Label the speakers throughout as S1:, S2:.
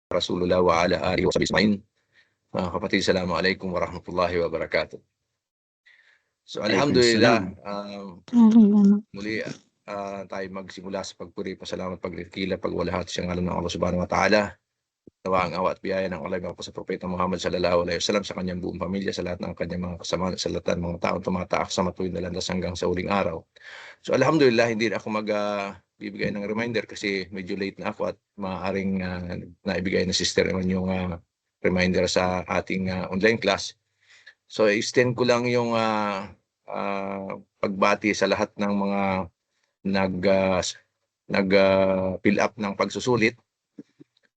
S1: Rasulullah wa ala alihi wa sahbihi ajma'in. Mga kapatid, assalamualaikum warahmatullahi wabarakatuh. So alhamdulillah, muli tayo magsimula sa pagpuri, pasalamat, paglikila, pagwalhati sa ngalan ng Allah subhanahu wa ta'ala. Nawa ang awa at biyaya ng Allah po sa Propeta Muhammad sallallahu alaihi wasallam, sa kanyang buong pamilya, sa lahat ng kanyang mga kasama, sa lahat ng mga taong tumataak sa matuwid na landas hanggang sa uling araw. So alhamdulillah, hindi na ako bibigay ng reminder kasi medyo late na ako at maaaring naibigay na Sister Eman yung reminder sa ating online class. So extend ko lang yung pagbati sa lahat ng mga nag-fill up ng pagsusulit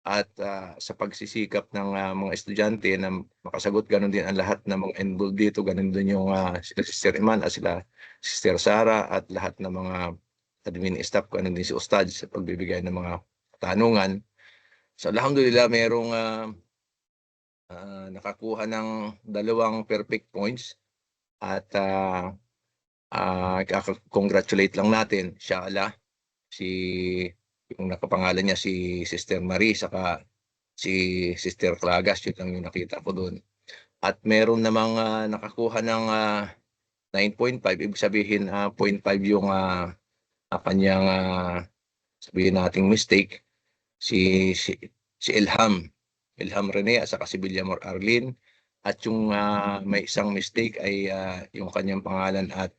S1: at sa pagsisikap ng mga estudyante na makasagot. Ganun din ang lahat ng mga involved dito, ganun din yung sila Sister Iman at sila Sister Sara at lahat ng mga admin staff, ganun din si Ustad sa pagbibigay ng mga tanungan. So alhamdulillah, merong nakakuha ng 2 perfect points at congratulate lang natin, inshallah, yung nakapangalan niya si Sister Marie saka si Sister Clagas. Yun lang yung nakita ko doon. At meron namang nakakuha ng 9.5, ibig sabihin 0.5 yung kanyang sabihin nating mistake, si Ilham Rene at saka si Villamor Arlene. At yung may isang mistake ay yung kanyang pangalan at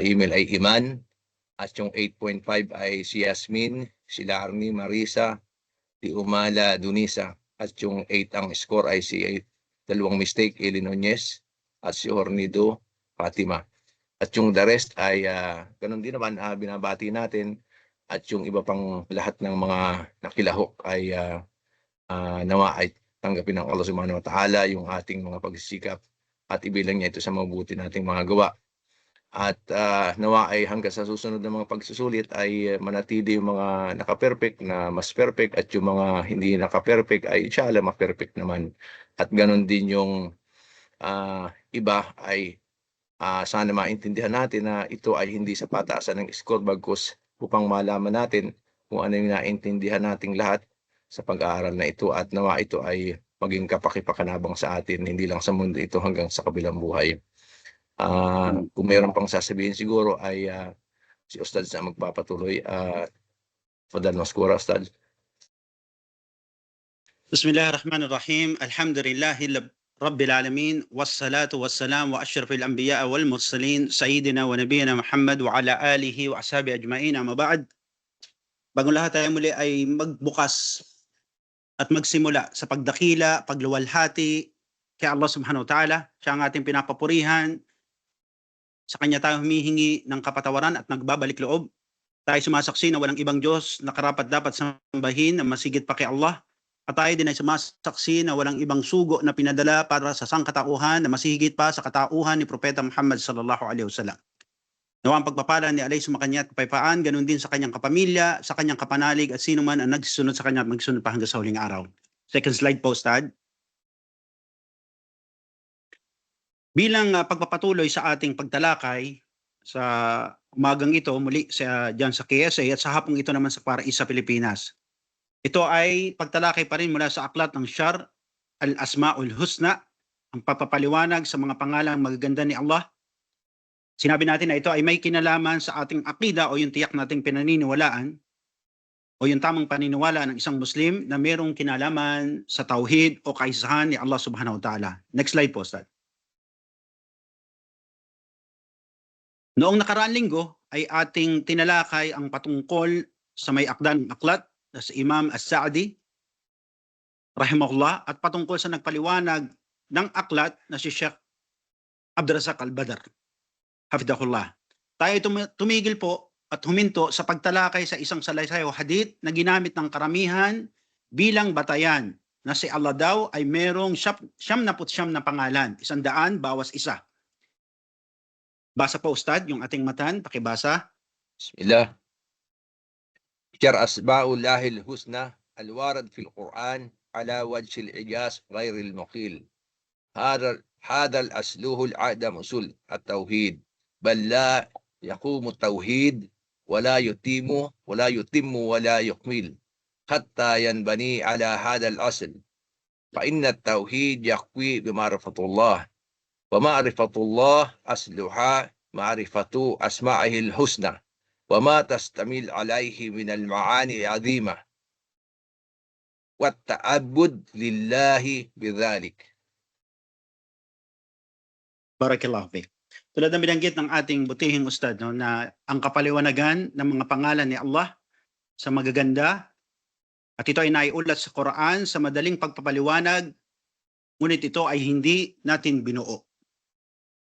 S1: email ay Iman. At yung 8.5 ay si Yasmin, si Larnie Marisa, si Umala Dunisa. At yung 8 ang score ay si 2 mistake, Eli Nunez at si Hornido Fatima. At yung the rest ay ganun din naman, binabati natin. At yung iba pang lahat ng mga nakilahok ay nawa ay tanggapin ng Allah subhanahu wa ta'ala yung ating mga pagsisikap at ibilang niya ito sa mabuti nating mga gawa. At nawa ay hanggang sa susunod na mga pagsusulit ay manatili yung mga naka-perfect na mas perfect, at yung mga hindi naka-perfect ay inshallah ma-perfect naman. At ganun din yung iba ay sana maintindihan natin na ito ay hindi sa pataasan ng score, bagkus upang malaman natin kung ano yung naintindihan nating lahat sa pag-aaral na ito, at nawa ito ay maging kapakipakanabang sa atin, hindi lang sa mundo ito hanggang sa kabilang buhay. Kung meron pang sasabihin siguro ay si Ustad na magpapatuloy. Fadal Maskura, Ustad.
S2: Bismillahirrahmanirrahim. Alhamdulillahi Rabbil alamin, wassalatu wassalam wa asyrafil anbiya wal mursalin, sayyidina wa nabiyina Muhammad wa ala alihi wa ashabi ajma'in. Amma ba'd. Bago lahat tayo muli ay magbukas at magsimula sa pagdakila, pagluwalhati kay Allah subhanahu wa ta'ala. Siya ang ating pinapapurihan. Sa kanya tayo humihingi ng kapatawaran at nagbabalik loob. Tayo sumasaksi na walang ibang Diyos na karapat dapat sambahin na masigit pa kay Allah. At tayo din ay sumasaksi na walang ibang sugo na pinadala para sa sangkatauhan na masihigit pa sa katauhan ni Propeta Muhammad sallallahu alaihi wasallam. Nawa ang pagpapala ni Allah sumakanya at kapayapaan, ganun din sa kanyang kapamilya, sa kanyang kapanalig at sino man ang nagsunod sa kanya at magsunod pa hanggang sa huling araw. Second slide po, Ustad. Bilang pagpapatuloy sa ating pagtalakay sa umagang ito muli dyan sa KSA at sa hapong ito naman sa Para Isa Pilipinas. Ito ay pagtalakay pa rin mula sa aklat ng Syar al-Asma'ul Husna, ang papapaliwanag sa mga pangalang magaganda ni Allah. Sinabi natin na ito ay may kinalaman sa ating akida o yung tiyak nating pinaniniwalaan o yung tamang paniniwala ng isang Muslim na mayroong kinalaman sa tauhid o kaisahan ni Allah subhanahu wa ta'ala. Next slide po, Ustad. Noong nakaraang linggo ay ating tinalakay ang patungkol sa may akdan ng aklat na si Imam As-Sa'di rahimahullah at patungkol sa nagpaliwanag ng aklat na si Sheikh Abdurrazzaq Al-Badr hafidahullah. Tayo tumigil po at huminto sa pagtalakay sa isang salaysay o hadith na ginamit ng karamihan bilang batayan na si Allah daw ay merong 99 na pangalan, 100 bawas isa. Basa po, Ustad, yung ating matan, pakibasa.
S1: Bismillah. Syar asma'ullahil husna alwarad fil Quran ala wajhil ijaz ghairil muqil. Hada al-asluhu al-adam usul at-tauhid, bal la yaqumu at-tauhid wala yutimmu wala yukmil. حتى ينبني على هذا الأصل، فإن التوحيد يقوي بمعرفة الله، ومعرفة الله أصلها معرفة أسمائه الحسنى وما تشتمل عليه من المعاني العظيمة والتعبد لله بذلك.
S2: Barakallahu fiik. Tulad ng binanggit ng ating butihing ustad, no, na ang kapaliwanagan ng mga pangalan ni Allah sa magaganda, at ito ay naiulat sa Quran sa madaling pagpapaliwanag, ngunit ito ay hindi natin binuo.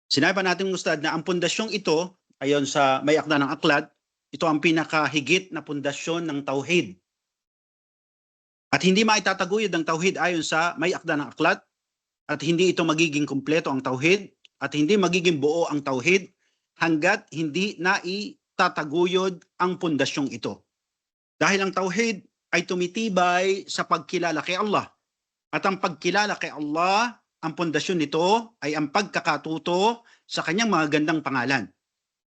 S2: Sinabi pa natin ustad na ang pundasyong ito, ayon sa may akda ng aklat, ito ang pinakahigit na pundasyon ng tauhid. At hindi maitataguyod ng tauhid ayon sa may akda ng aklat, at hindi ito magiging kumpleto ang tauhid, at hindi magiging buo ang tauhid hanggat hindi naitataguyod ang pundasyong ito. Dahil ang tauhid ay tumitibay sa pagkilala kay Allah. At ang pagkilala kay Allah, ang pundasyon nito ay ang pagkakatuto sa kanyang mga gandang pangalan.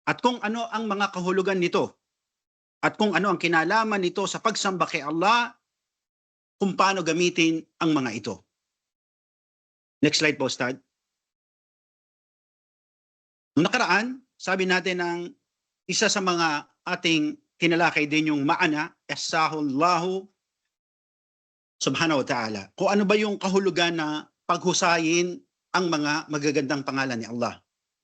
S2: At kung ano ang mga kahulugan nito, at kung ano ang kinalaman nito sa pagsamba kay Allah, kung paano gamitin ang mga ito. Next slide po, Ustad. Noong nakaraan, sabi natin ng isa sa mga ating tinalakay din yung maana, Ihsahullahu subhanahu wa ta'ala. Kung ano ba yung kahulugan na paghusayin ang mga magagandang pangalan ni Allah.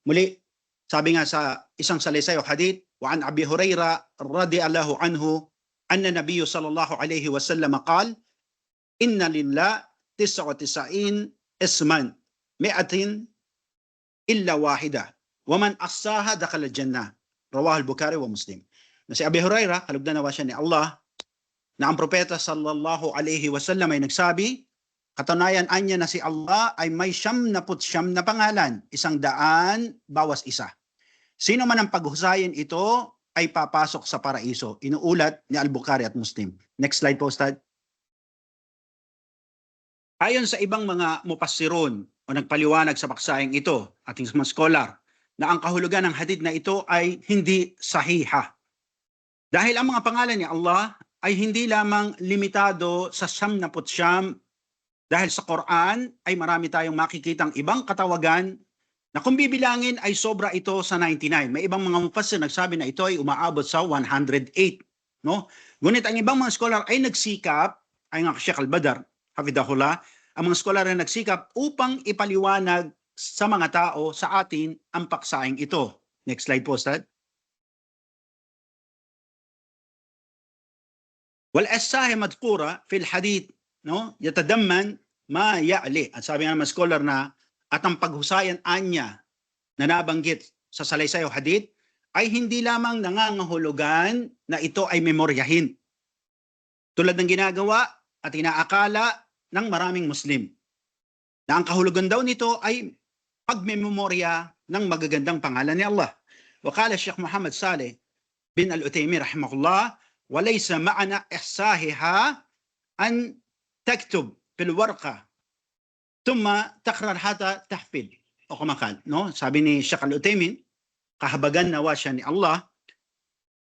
S2: Muli, sabi nga sa isang salaysay o hadith, wa an Abi Huraira radhiyallahu anhu, anna Nabiyyu sallallahu alayhi wa sallam qala, inna lillah 99 isman, mi'atin illa wahida. Waman asaha dakhala jannah. Rawahul Bukhari wa Muslim. Na si Abi Huraira, kalugdan nawa siya ni Allah, na ang propeta sallallahu alaihi wasallam ay nagsabi, katunayan anya na si Allah ay may 99 na pangalan, 100 bawas isa. Sino man ang paghusayin ito ay papasok sa paraiso. Inuulat ni Al-Bukhari at Muslim. Next slide po, Ustad. Ayon sa ibang mga mupassirun o nagpaliwanag sa paksayang ito, ating mga scholar, na ang kahulugan ng hadith na ito ay hindi sahiha. Dahil ang mga pangalan ni Allah ay hindi lamang limitado sa 99, dahil sa Quran ay marami tayong makikitang ibang katawagan na kung bibilangin ay sobra ito sa 99. May ibang mga mufassir nagsabi na ito ay umaabot sa 108. No? Ngunit ang ibang mga scholar ay nagsikap, ay nga Sheikh Al-Badr, hafidahullah, ang mga scholar ay nagsikap upang ipaliwanag sa mga tao, sa atin, ang paksaing ito. Next slide po, Ustad. Wal-asahi madkura fil hadith, no? Yatadamman ma ya'li. At sabi nga naman scholar na, at ang paghusayan anya na nabanggit sa salaysay o hadith, ay hindi lamang nangangahulugan na ito ay memoryahin. Tulad ng ginagawa at inaakala ng maraming Muslim. Na ang kahulugan daw nito ay pagmemorya ng magagandang pangalan ni Allah. Wakala Sheikh Muhammad Saleh bin Al-Utaymi rahimahullah, walaysa ma'ana ihsahiha an taktub fil warqa thumma takrar hata tahfid. O kumakal, no? Sabi ni Sheikh Al-Utaymi, kahabagan nawa siya ni Allah,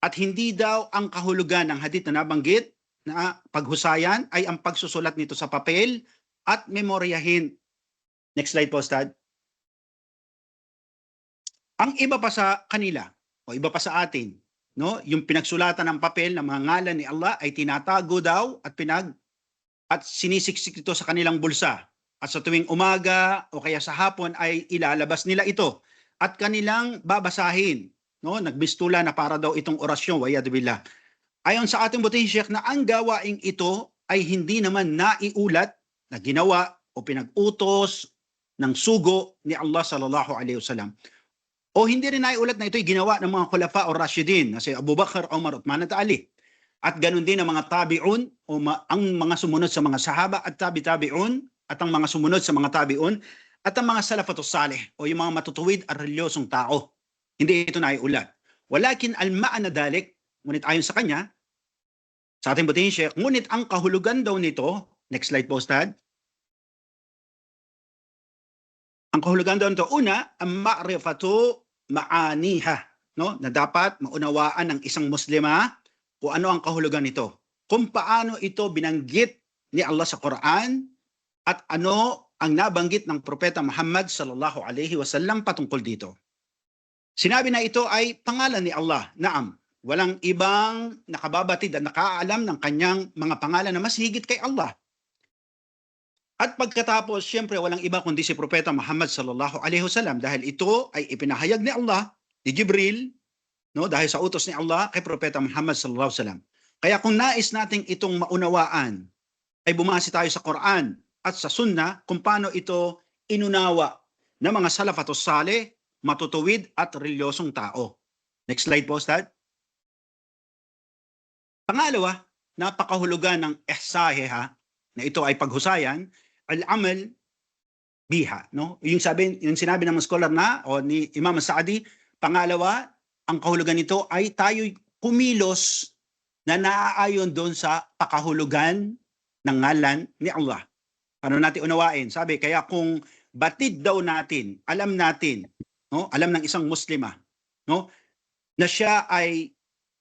S2: at hindi daw ang kahulugan ng hadith na nabanggit na paghusayan ay ang pagsusulat nito sa papel at memoryahin. Next slide po, Ustad. Ang iba pa sa kanila o iba pa sa atin, no, yung pinagsulatan ng papel ng mga ngalan ni Allah ay tinatago daw at sinisiksik ito sa kanilang bulsa. At sa tuwing umaga o kaya sa hapon ay ilalabas nila ito at kanilang babasahin, no, nagbistula na para daw itong orasyon, wa'yadu billah. Ayon sa ating butihing Sheikh na ang gawaing ito ay hindi naman naiulat na ginawa o pinag-utos ng sugo ni Allah sallallahu alaihi wasallam. O hindi rin naiulat na ito'y ginawa ng mga khulafa o Rashidin, na si Abu Bakr, Umar, Uthman at Ali. At ganun din ang mga tabi'un o ang mga sumunod sa mga sahaba at tabi-tabi'un at ang mga sumunod sa mga tabi'un at ang mga salafatus salih o yung mga matutuwid at reliyosong tao. Hindi ito naiulat. Walakin al-ma'ana dalik, ngunit ayon sa kanya, sa ating butihing Sheikh, ngunit ang kahulugan daw nito, next slide po, Ustad. Ang kahulugan daw nito, una, ang ma'rifatu ma'aniha, no? Na dapat maunawaan ng isang Muslima kung ano ang kahulugan nito. kung paano ito binanggit ni Allah sa Quran at ano ang nabanggit ng Propeta Muhammad sallallahu alaihi wasallam patungkol dito. Sinabi na ito ay pangalan ni Allah. Naam, walang ibang nakababatid at nakaalam ng kanyang mga pangalan na mas higit kay Allah. At pagkatapos, siyempre walang iba kundi si Propeta Muhammad sallallahu alaihi wasallam dahil ito ay ipinahayag ni Allah, ni Jibril, no, dahil sa utos ni Allah kay Propeta Muhammad sallallahu alaihi wasallam. Kaya kung nais nating itong maunawaan, ay bumase tayo sa Quran at sa Sunnah kung paano ito inunawa ng mga salafatos saleh, matutuwid at reliyosong tao. Next slide po, Ustad. Pangalawa, napakahulugan ng ihsahiha na ito ay paghusayan, al-amal biha, no? Yung sinabi ng mga scholar na o ni Imam Sa'di, pangalawa, ang kahulugan nito ay tayo'y kumilos na naaayon doon sa pakahulugan ng ngalan ni Allah. Paano natin unawain? Sabi, kaya kung batid daw natin, alam natin, no? Alam ng isang Muslima, no? Na siya ay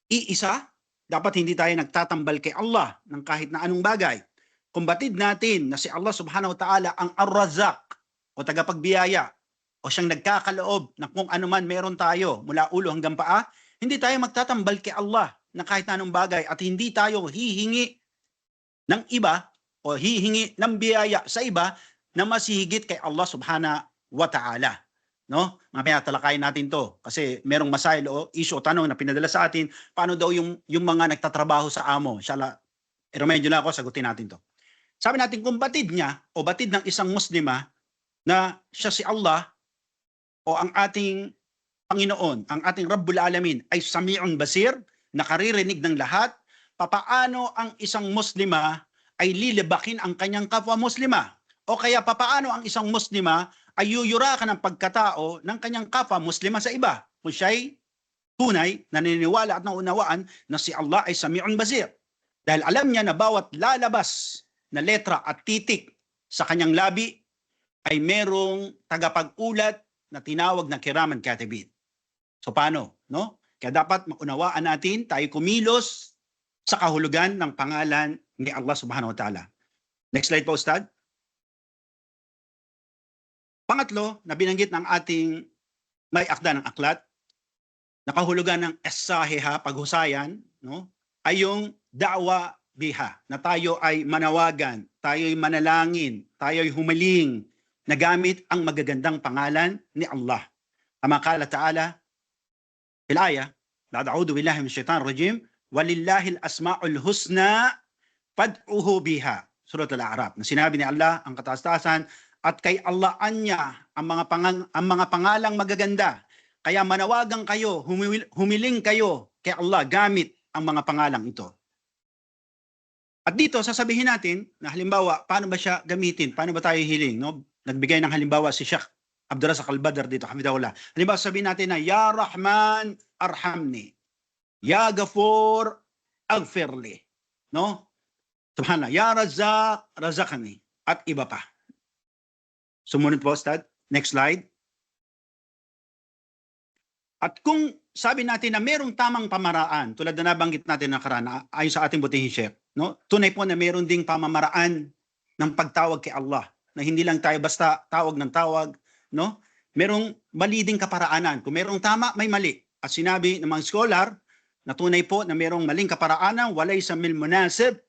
S2: iisa, dapat hindi tayo nagtatambal kay Allah ng kahit na anong bagay. Kung batid natin na si Allah subhanahu wa ta'ala ang Ar-Razzaq o tagapagbiyaya o siyang nagkakaloob na kung ano man meron tayo mula ulo hanggang paa, hindi tayo magtatambal kay Allah na kahit na anong bagay at hindi tayo hihingi ng iba o hihingi ng biyaya sa iba na mas higit kay Allah subhanahu wa ta'ala. No? Mamaya talakayin natin to kasi merong masail o issue o tanong na pinadala sa atin, paano daw yung mga nagtatrabaho sa amo? Inshallah, i-remind na ako, sagutin natin to. Sabi natin kung batid niya o batid ng isang Muslima na siya si Allah o ang ating Panginoon, ang ating Rabbul Alamin ay Sami'un Basir, nakaririnig ng lahat, papaano ang isang Muslima ay lilibakin ang kanyang kapwa Muslima? O kaya papaano ang isang Muslima ay yuyurakan ng pagkatao ng kanyang kapwa Muslima sa iba? Kung siya'y tunay, naniniwala at naunawaan na si Allah ay Sami'un Basir. Dahil alam niya na bawat lalabas na letra at titik sa kanyang labi ay merong tagapag-ulat na tinawag na kiraman katibin. So paano? No? Kaya dapat maunawaan natin, tayo kumilos sa kahulugan ng pangalan ni Allah subhanahu wa ta'ala. Next slide po, Ustad. Pangatlo, na binanggit ng ating may akda ng aklat, nakahulugan ng es-sahiha, paghusayan, no? Ay yung da'wa biha, na tayo ay manawagan, tayo ay manalangin, tayo ay humaling na gamit ang magagandang pangalan ni Allah. Kama qala ta'ala fil ayah, la a'udhu billahi minash shaitanir rajim, walillahil asmaul husna fad'uhu biha. Surat Al-A'raf. Na sinabi ni Allah ang kataas-taasan at kay Allah anya ang mga pangalang magaganda. Kaya manawagan kayo, humiling kayo kay Allah gamit ang mga pangalang ito. At dito, sasabihin natin na halimbawa, paano ba siya gamitin? Paano ba tayo hiling? No? Nagbigay ng halimbawa si Sheikh Abdurrazak Al-Badr dito, Hamidahullah. Halimbawa, sabihin natin na, Ya Rahman, Arhamni. Ya Ghafur, Aghfirli. No? Subhanallah. Ya Razzaq, Razaqani. At iba pa. Sumunod po, Ustad. Next slide. At kung sabi natin na merong tamang pamaraan, tulad na nabanggit natin nakaraan, ayon sa ating butihing Sheikh, no? Tunay po na meron ding pamamaraan ng pagtawag kay Allah, na hindi lang tayo basta tawag ng tawag, no? Merong mali ding kaparaanan. Kung merong tama, may mali. At sinabi ng mga scholar, na tunay po na merong maling kaparaanan, walaysa mil munasib,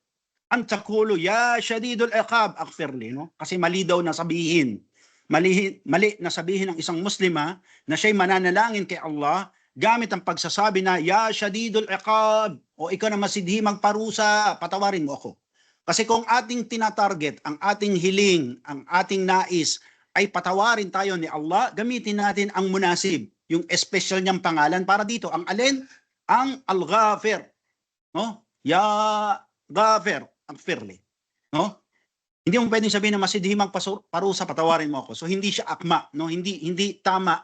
S2: ang takulu, ya shadidul iqab, aghfirli, no? Kasi mali daw na sabihin. Mali na sabihin ng isang Muslima na siya'y mananalangin kay Allah gamit ang pagsasabi na, Ya Shadidul Iqab, o ikaw na masidhi magparusa, patawarin mo ako. Kasi kung ating tinatarget, ang ating hiling, ang ating nais, ay patawarin tayo ni Allah, gamitin natin ang munasib, yung special niyang pangalan para dito. Ang alin? Ang Al-Ghafir. No? Ya Ghafir, Aghfirli. No? Hindi mo pwedeng sabihin na masidhi magparusa, patawarin mo ako. So hindi siya akma, no? Hindi tama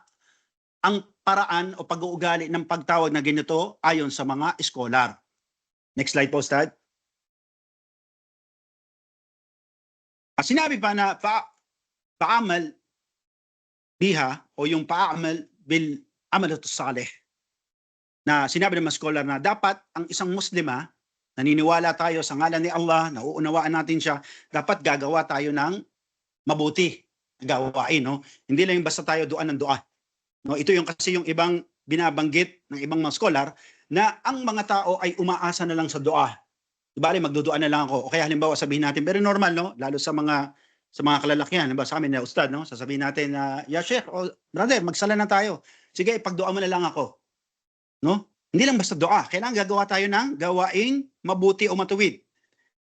S2: ang paraan o pag-uugali ng pagtawag na ganito ayon sa mga scholar. Next slide po, Ustad. Sinabi pa na pa'amal biha o yung pa'amal bil amalatus salih. Na sinabi ng mga scholar na dapat ang isang Muslima naniniwala tayo sa ngalan ni Allah, nauunawaan natin siya, dapat gagawa tayo ng mabuti gawain, no? Hindi lang yung basta tayo duan ng dua. No, ito yung kasi yung ibang binabanggit ng ibang mga scholar na ang mga tao ay umaasa na lang sa dua. Bale, magdudua na lang ako. O kaya halimbawa sabihin natin, very normal, no? Lalo sa mga kalalakihan, halimbawa sa amin na ustad, no? Sasabihin natin na, ya sheikh, o brother, magsala na tayo. Sige, pagdua mo na lang ako. No? Hindi lang basta dua. Kailangan gagawa tayo ng gawaing mabuti o matuwid.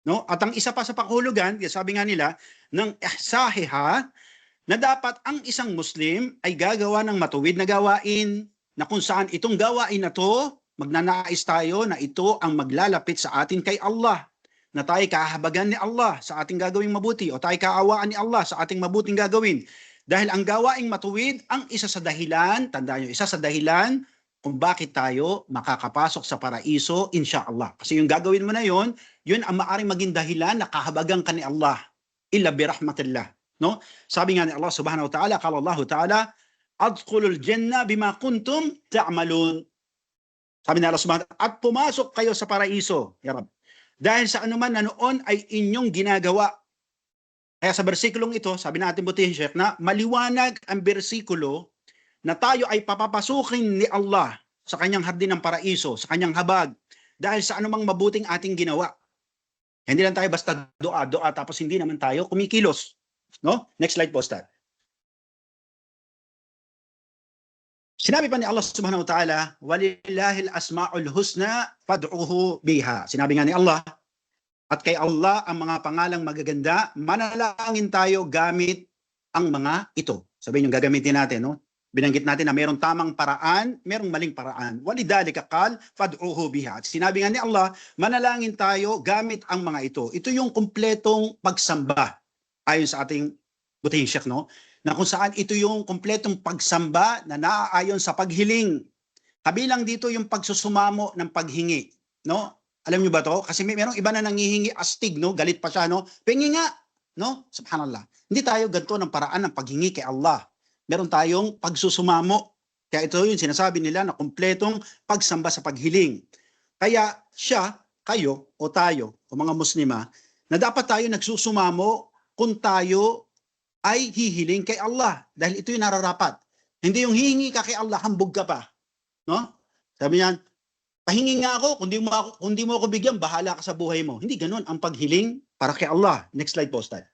S2: No? At ang isa pa sa pakahulugan, sabi nga nila, ng ihsahiha, na dapat ang isang Muslim ay gagawa ng matuwid na gawain na kung saan itong gawain na to, magnanais tayo na ito ang maglalapit sa atin kay Allah. Na tayo kahabagan ni Allah sa ating gagawing mabuti o tayo kaawaan ni Allah sa ating mabuting gagawin. Dahil ang gawaing matuwid, ang isa sa dahilan, tandaan nyo, isa sa dahilan kung bakit tayo makakapasok sa paraiso, insyaAllah. Kasi yung gagawin mo na yun ang maaaring maging dahilan na kahabagan ka ni Allah. Illa birahmatillah. No? Sabi nga ni Allah subhanahu wa ta'ala, qala Allah ta'ala, adkhulul jannah bima kuntum ta'malun. Sabi ni Allah subhanahu wa ta'ala, at pumasok kayo sa paraiso, ya Rab. Dahil sa anuman na noon ay inyong ginagawa. Kaya sa bersikulong ito, sabi natin butihin Sheikh, na maliwanag ang bersikulo na tayo ay papapasukin ni Allah sa kanyang hardin ng paraiso, sa kanyang habag, dahil sa anumang mabuting ating ginawa. Hindi lang tayo basta dua tapos hindi naman tayo kumikilos. No? Next slide po, Ustad. Sinabi pa ni Allah subhanahu wa ta'ala, walillahil asma'ul husna fad'uhu biha. Sinabi nga ni Allah, at kay Allah ang mga pangalang magaganda, manalangin tayo gamit ang mga ito. Sabihin yung gagamitin natin, no? Binanggit natin na mayroong tamang paraan, mayroong maling paraan. Walidhalika qal fad'uhu biha. At sinabi nga ni Allah, manalangin tayo gamit ang mga ito. Ito yung kumpletong pagsamba. Ayon sa ating butihing Sheikh, no? Na kung saan ito yung kumpletong pagsamba na naaayon sa paghiling. Kabilang dito yung pagsusumamo ng paghingi, no? Alam niyo ba to? Kasi merong iba na nangihingi astig, no? Galit pa siya, no? Pengi nga, no? Subhanallah. Hindi tayo ganito ng paraan ng paghingi kay Allah. Meron tayong pagsusumamo. Kaya ito yung sinasabi nila na kumpletong pagsamba sa paghiling. Kaya siya, kayo, o tayo, o mga Muslima, na dapat tayo nagsusumamo kung tayo ay hihiling kay Allah. Dahil ito yung nararapat. Hindi yung hihingi ka kay Allah, hambog ka pa. No? Sabi niyan, pahingi nga ako, kung di mo ako bigyan, bahala ka sa buhay mo. Hindi ganun ang paghiling para kay Allah. Next slide po, Ustad.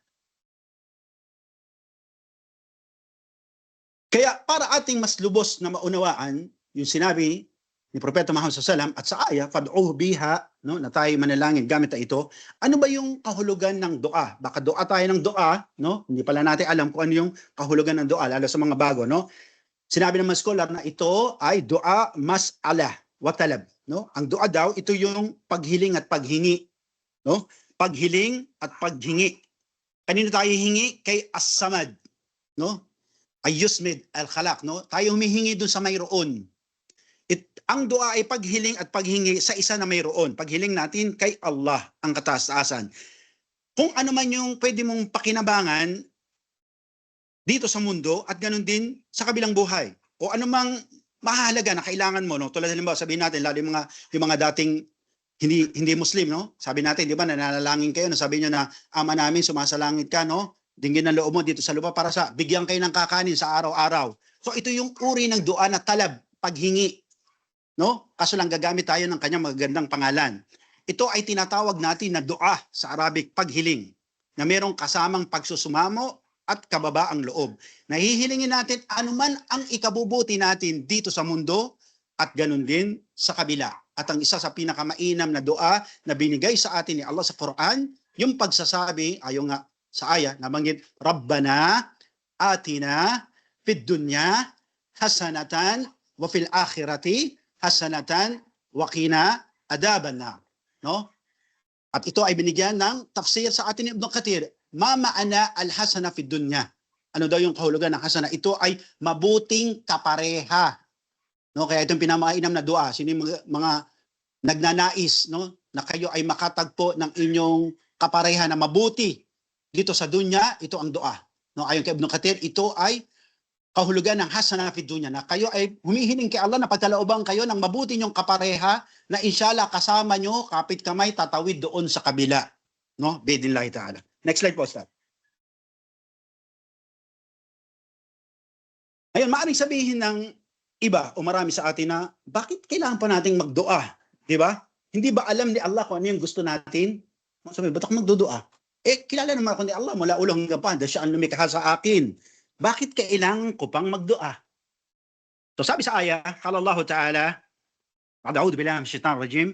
S2: Kaya para ating mas lubos na maunawaan, yung sinabi ni Propeta Muhammad SAW at sa aya, fad'uhu biha, no, na tayo manalangin gamit na ito, ano ba yung kahulugan ng dua? Baka dua tayo ng dua, no? Hindi pala natin alam kung ano yung kahulugan ng dua, lalo sa mga bago, no? Sinabi ng mga scholar na ito ay dua mas'ala wa talab, no? Ang dua daw, ito yung paghiling at paghingi, no? Paghiling at paghingi. Kanino tayo hingi? Kay As-Samad, no? Ay-Yusmid al-Khalaq, no? Tayo humihingi dun sa mayroon. Ang dua ay paghiling at paghingi sa isa na mayroon. Paghiling natin kay Allah, ang kataas-taasan. Kung ano man yung pwede mong pakinabangan dito sa mundo at ganun din sa kabilang buhay. O anumang mahalaga na kailangan mo, no? Tulad halimbawa, sabihin natin, lalo yung mga dating hindi Muslim, no? Sabi natin, di ba, nananalangin kayo, sabi niyo na, ama namin, sumasalangit ka, no? Dinggin ng loob mo dito sa lupa para sa bigyan kayo ng kakanin sa araw-araw. So ito yung uri ng dua na talab, paghingi. No? Kaso lang gagamit tayo ng kanyang magagandang pangalan. Ito ay tinatawag natin na dua sa Arabic, paghiling, na merong kasamang pagsusumamo at kababaang loob. Nahihilingin natin anuman ang ikabubuti natin dito sa mundo at ganun din sa kabila. At ang isa sa pinakamainam na dua na binigay sa atin ni Allah sa Quran, yung pagsasabi, ayon nga sa aya, nabanggit, Rabbana atina fid dunya hasanatan wa fil akhirati hasanatan wa qina adaban nar, no? At ito ay binigyan ng tafsir sa atin ni Ibn Kathir. Ma ma'ana al-hasana fid dunya. Ano daw yung kahulugan ng hasana? Ito ay mabuting kapareha. No, kaya itong pinamainam na dua, sino yung mga nagnanais, no, na kayo ay makatagpo ng inyong kapareha na mabuti dito sa dunya, ito ang dua. No, ayon kay Ibn Kathir, ito ay kahulugan ng hasana fi dunya, na kayo ay humihiling kay Allah na pagkalooban kayo ng mabuti niyong kapareha na inshallah kasama nyo, kapit kamay, tatawid doon sa kabila. No? Biidhnillahi ta'ala. Next slide po, Ustad. Ayun, maaaring sabihin ng iba o marami sa atin na bakit kailangan pa nating magdua? Di ba? Hindi ba alam ni Allah kung ano yung gusto natin? Sabi, ba't ako magdudua? Kilala naman ako ni Allah mula ulo hanggang pa, dahil siya ang lumikha sa akin. Bakit kailangan ko pang magdua? So sabi sa ayah, qala Allah Ta'ala, a'udhu billahi minash shaitanir rajim,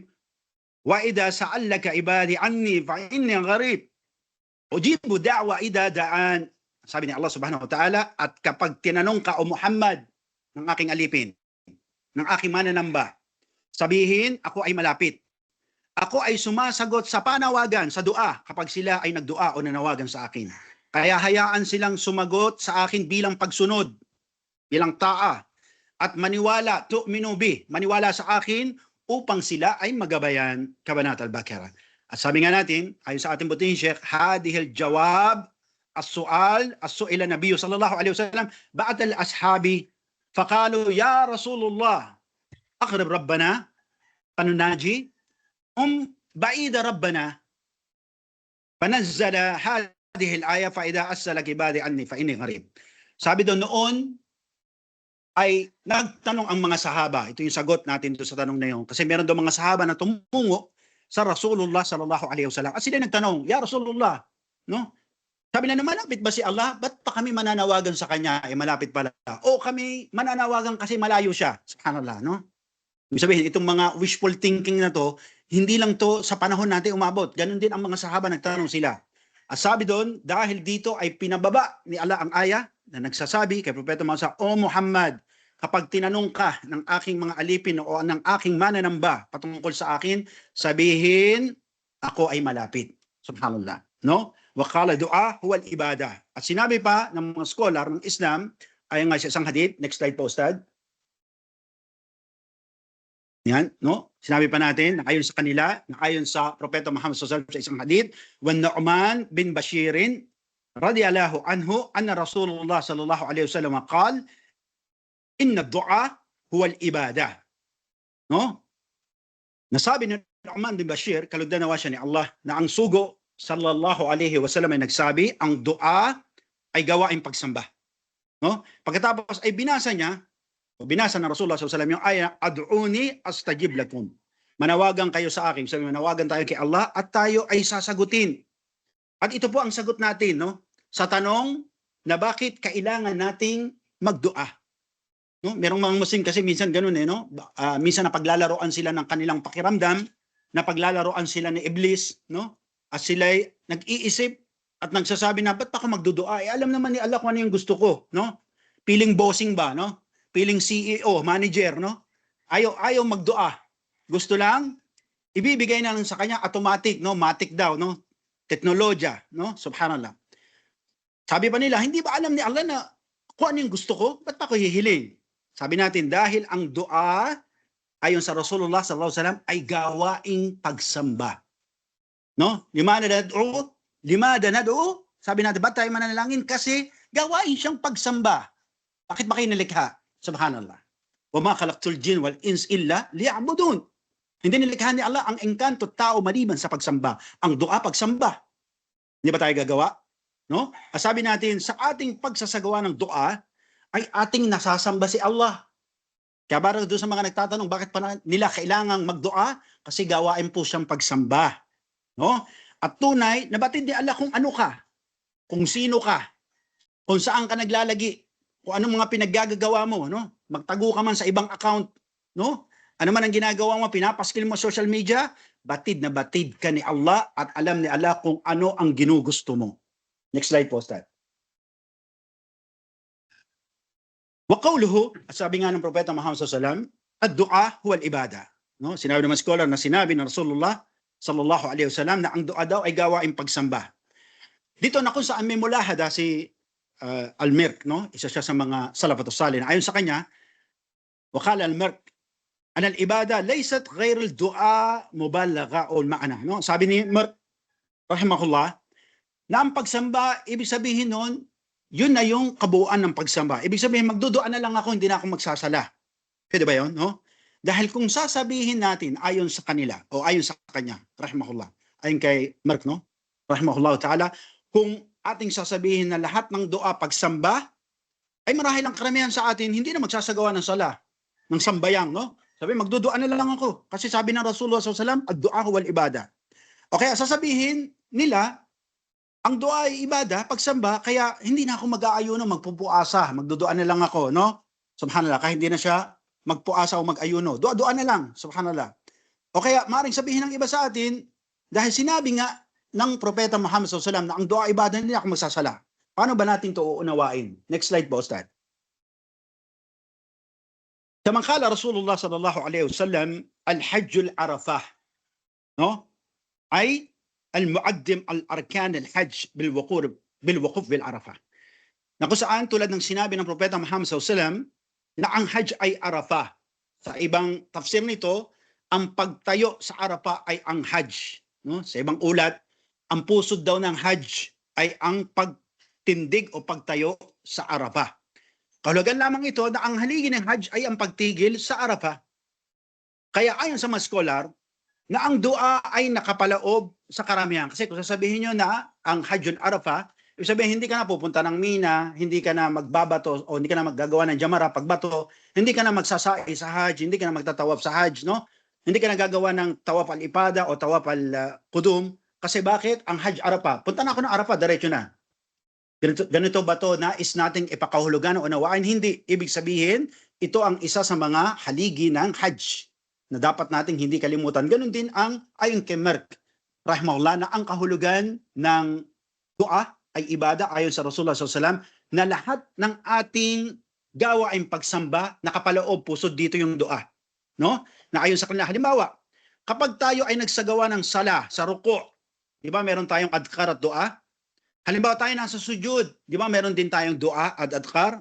S2: wa idha sa'alaka ibadi anni fa inni gharib ujibu da'wa idha da'an. Sabi ni Allah Subhanahu wa Ta'ala, at kapag tinanong ka o Muhammad ng aking alipin, ng aking mananamba, sabihin, ako ay malapit. Ako ay sumasagot sa panawagan, sa dua, kapag sila ay nagdua o nanawagan sa akin. Kaya hayaan silang sumagot sa akin bilang pagsunod, bilang ta'a, at maniwala, tu'minu bi, maniwala sa akin upang sila ay magabayan. Kabanat al-Baqarah. At sabi nga natin, ayon sa ating buting Sheikh, hadihil jawab, as-su'al, as-su'ila Nabiyo sallallahu alaihi wasallam, ba'at al-ashabi, faqalu, ya Rasulullah, aqrib Rabbana, panunaji, ba'ida Rabbana, panazzala hadihil aya, fa'idha as'alak ibadi anni, fa'inni gharib. Sabi doon noon, ay nagtanong ang mga sahaba. Ito yung sagot natin doon sa tanong na yun. Kasi meron doon mga sahaba na tumungo sa Rasulullah sallallahu alaihi wasallam. At sila nagtanong, ya Rasulullah, no? Sabi na, malapit ba si Allah? Ba't pa kami mananawagan sa kanya? Malapit pala. O kami mananawagan kasi malayo siya. Subhanallah, no? Ibig sabihin, itong mga wishful thinking na to, hindi lang to sa panahon natin umabot. Ganon din ang mga sahaba, nagtanong sila. At sabi doon, dahil dito ay pinababa ni Allah ang ayah na nagsasabi kay Propeta Muhammad, O Muhammad, kapag tinanong ka ng aking mga alipin o ng aking mananamba patungkol sa akin, sabihin, ako ay malapit. Subhanallah. No? Waqala du'a huwal ibadah. At sinabi pa ng mga scholar ng Islam, ayon nga sa isang hadith, next slide po, Ustad. Yan, no? Sinabi pa natin, na ayon sa kanila, na ayon sa Propeta Muhammad sallallahu alaihi wasallam sa isang hadith, wan Nu'man bin Bashirin radiyallahu anhu anna Rasulullah sallallahu alaihi wasallam qala, inna du'a huwa al-ibadah. No? Nasabi ni Nu'man bin Bashir, kalugdan nawa siya ni Allah, na ang sugo sallallahu alaihi wasallam ay nagsabi, ang dua ay gawaing pagsamba. No? Pagkatapos ay binasa niya, o binasa ng Rasulullah sallallahu alaihi wasallam yung ayat, ad'uni astajib lakum. Manawagan kayo sa akin. Sabi, manawagan tayo kay Allah at tayo ay sasagutin. At ito po ang sagot natin, no? Sa tanong na bakit kailangan nating magdua. No? Merong mga Muslim kasi minsan ganun no? Minsan napaglalaroan sila ng kanilang pakiramdam, napaglalaroan sila ni Iblis, no? At sila'y nag-iisip at nagsasabi na, ba't ako magdudua? Alam naman ni Allah kung ano yung gusto ko, no? Piling bossing ba, no? Piling CEO, manager, no? Ayaw magdua. Gusto lang, ibibigay na lang sa kanya automatic, no? Matic daw, no? Teknolohiya, no? Subhanallah. Sabi pa nila, hindi ba alam ni Allah na kung ano yung gusto ko? Ba't pa ako hihiling? Sabi natin, dahil ang dua, ayon sa Rasulullah sallallahu alaihi wasallam, ay gawaing pagsamba. No? Limada nad'u, sabi natin, ba't tayo mananalangin? Kasi gawain siyang pagsamba. Bakit ba kayo nalikha? Subhanallah. Wa ma khalaqtul jin wal ins illa liya'budun. Hindi nilikha ni Allah ang engkanto tao maliban sa pagsamba. Ang dua pagsamba. Hindi ba tayo gagawa? No? Sabi natin, sa ating pagsasagawa ng dua, ay ating nasasamba si Allah. Kaya para doon sa mga nagtatanong, bakit pa nila kailangang magdua? Kasi gawain po siyang pagsamba. No? At tunay, nabatid ni Allah kung ano ka, kung sino ka, kung saan ka naglalagi, kung anong mga pinaggagawa mo, no? Magtago ka man sa ibang account, no? Ano man ang ginagawa mo, pinapaskil mo social media, batid na batid ka ni Allah at alam ni Allah kung ano ang ginugusto mo. Next slide po, Ustad. Wa qawluhu, at sabi nga ng Propeta Muhammad sallallahu alaihi wasallam, ad-du'a huwa al-ibadah. No? Sinabi ng scholar na sinabi ng Rasulullah sallallahu alaihi wasallam na ang dua daw ay gawaing pagsamba. Dito na kung saan may mulahada si Al-Mirq, no? Isa siya sa mga salafatus salih. Ayon sa kanya, wakala Al-Mirq, an al-ibada laysat ghayr al-du'a mubalagha o ma'ana, no? Sabi ni Mirq rahimahullah, na ang pagsamba ibig sabihin noon yun na yung kabuuan ng pagsamba. Ibig sabihin, magdudua na lang ako, hindi na ako magsasala. Pwede ba yun? No? Dahil kung sasabihin natin ayon sa kanila o ayon sa kanya, rahimahullah, ayon kay Mark, no? Rahimahullah ta'ala, kung ating sasabihin na lahat ng dua pagsamba, ay marahil ang karamihan sa atin hindi na magsasagawa ng sala, ng sambayang, no? Sabi, magdudua na lang ako. Kasi sabi ng Rasulullah SAW, ad-dua wal ibada. O kaya sasabihin nila, ang dua ay ibada, pagsamba, kaya hindi na ako mag-aayuno, magpupuasa, magdudua na lang ako, no? Subhanallah, kahit hindi na siya magpuasa o mag-ayuno. Dua-dua na lang, subhanallah. O kaya, maaaring sabihin ng iba sa atin, dahil sinabi nga ng Propeta Muhammad SAW na ang dua ibada, hindi na ako magsasala. Paano ba natin ito uunawain? Next slide po, Ustad. Samangkala Rasulullah sallallahu alaihi wasallam, al-hajjul arafah, no? Ay al-muaddim al-arkan al-hajj bil-wuquf bil-arafah. Na kung saan tulad ng sinabi ng Propeta Muhammad SAW na ang hajj ay arafah. Sa ibang tafsir nito, ang pagtayo sa arafah ay ang hajj. No? Sa ibang ulat, ang pusod daw ng hajj ay ang pagtindig o pagtayo sa arafah. Kahulugan lamang ito na ang haligi ng hajj ay ang pagtigil sa arafah. Kaya ayon sa mga scholar, na ang dua ay nakapalaob sa karamihan. Kasi kung sasabihin nyo na ang Hajjul Arafah, ibig sabihin hindi ka na pupunta ng Mina, hindi ka na magbabato o hindi ka na maggagawa ng Jamara pagbato, hindi ka na magsasai sa Hajj, hindi ka na magtatawaf sa Hajj, no? Hindi ka na gagawa ng tawaf al-ipada o tawaf al-qudum. Kasi bakit? Ang Hajj Arafah. Punta na ako ng Arafah, diretso na. Ganito ba to nais nating ipakahulugan o unawain? Hindi. Ibig sabihin, ito ang isa sa mga haligi ng Hajj na dapat nating hindi kalimutan. Ganun din ang ayon kay Merck, rahimahullah, na ang kahulugan ng dua ay ibada ayon sa Rasulullah SAW na lahat ng ating gawaing pagsamba nakapaloob pusod dito yung dua. No? Na ayon sa kanila, halimbawa, kapag tayo ay nagsagawa ng sala sa ruku, di ba meron tayong adhkar at dua? Halimbawa tayo nasa sujud, di ba meron din tayong dua at adhkar?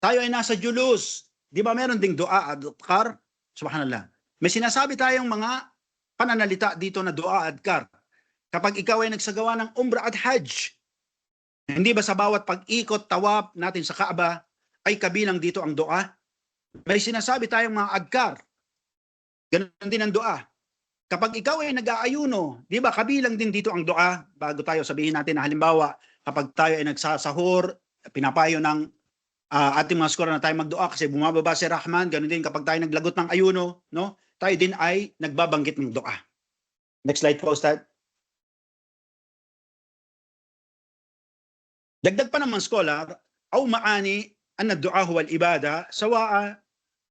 S2: Tayo ay nasa julus, di ba meron ding dua at adhkar? Subhanallah. May sinasabi tayong mga pananalita dito na dua at adhkar. Kapag ikaw ay nagsagawa ng umrah at hajj, hindi ba sa bawat pag-ikot, tawaf natin sa Kaaba ay kabilang dito ang dua? May sinasabi tayong mga adhkar. Ganun din ang dua. Kapag ikaw ay nag-aayuno, di ba kabilang din dito ang dua? Bago tayo sabihin natin na halimbawa, kapag tayo ay nagsasahur, pinapayo ng ating mga skora na tayo magdua kasi bumababa si Rahman, ganun din kapag tayo naglagot ng ayuno, no? Tayo din ay nagbabanggit ng dua. Next slide po, Ustad. Dagdag pa naman scholar, aw maani an ad-du'a huwa al-ibada sawa'a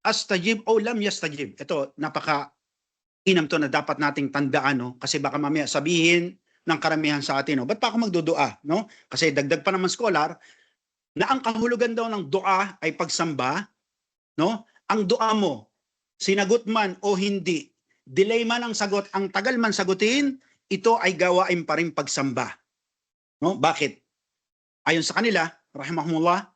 S2: astajib o lam yastajib. Ito, napaka-inam to na dapat nating tandaan, no? Kasi baka mamaya sabihin ng karamihan sa atin, no? Ba't pa ako magdudua, no? Kasi dagdag pa naman scholar, na ang kahulugan daw ng dua ay pagsamba, no? Ang dua mo, sinagot man o hindi, delay man ang sagot, ang tagal man sagutin, ito ay gawain pa rin pagsamba. No? Bakit? Ayon sa kanila, rahimahumullah,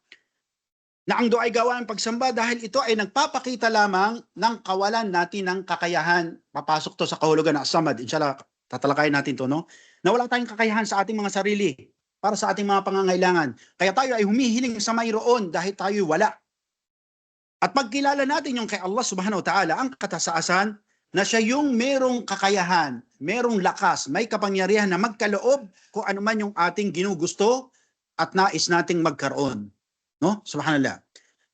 S2: na ang dua ay gawain pagsamba dahil ito ay nagpapakita lamang ng kawalan natin ng kakayahan. Papasok to sa kahulugan na samad. Inshallah, tatalakayin natin to, no? Na wala tayong kakayahan sa ating mga sarili para sa ating mga pangangailangan. Kaya tayo ay humihiling sa mayroon dahil tayo wala. At pagkilala natin yung kay Allah subhanahu wa ta'ala, ang katasaasan na siya yung merong kakayahan, merong lakas, may kapangyarihan na magkaloob kung ano man yung ating ginugusto at nais nating magkaroon. No? Subhanallah.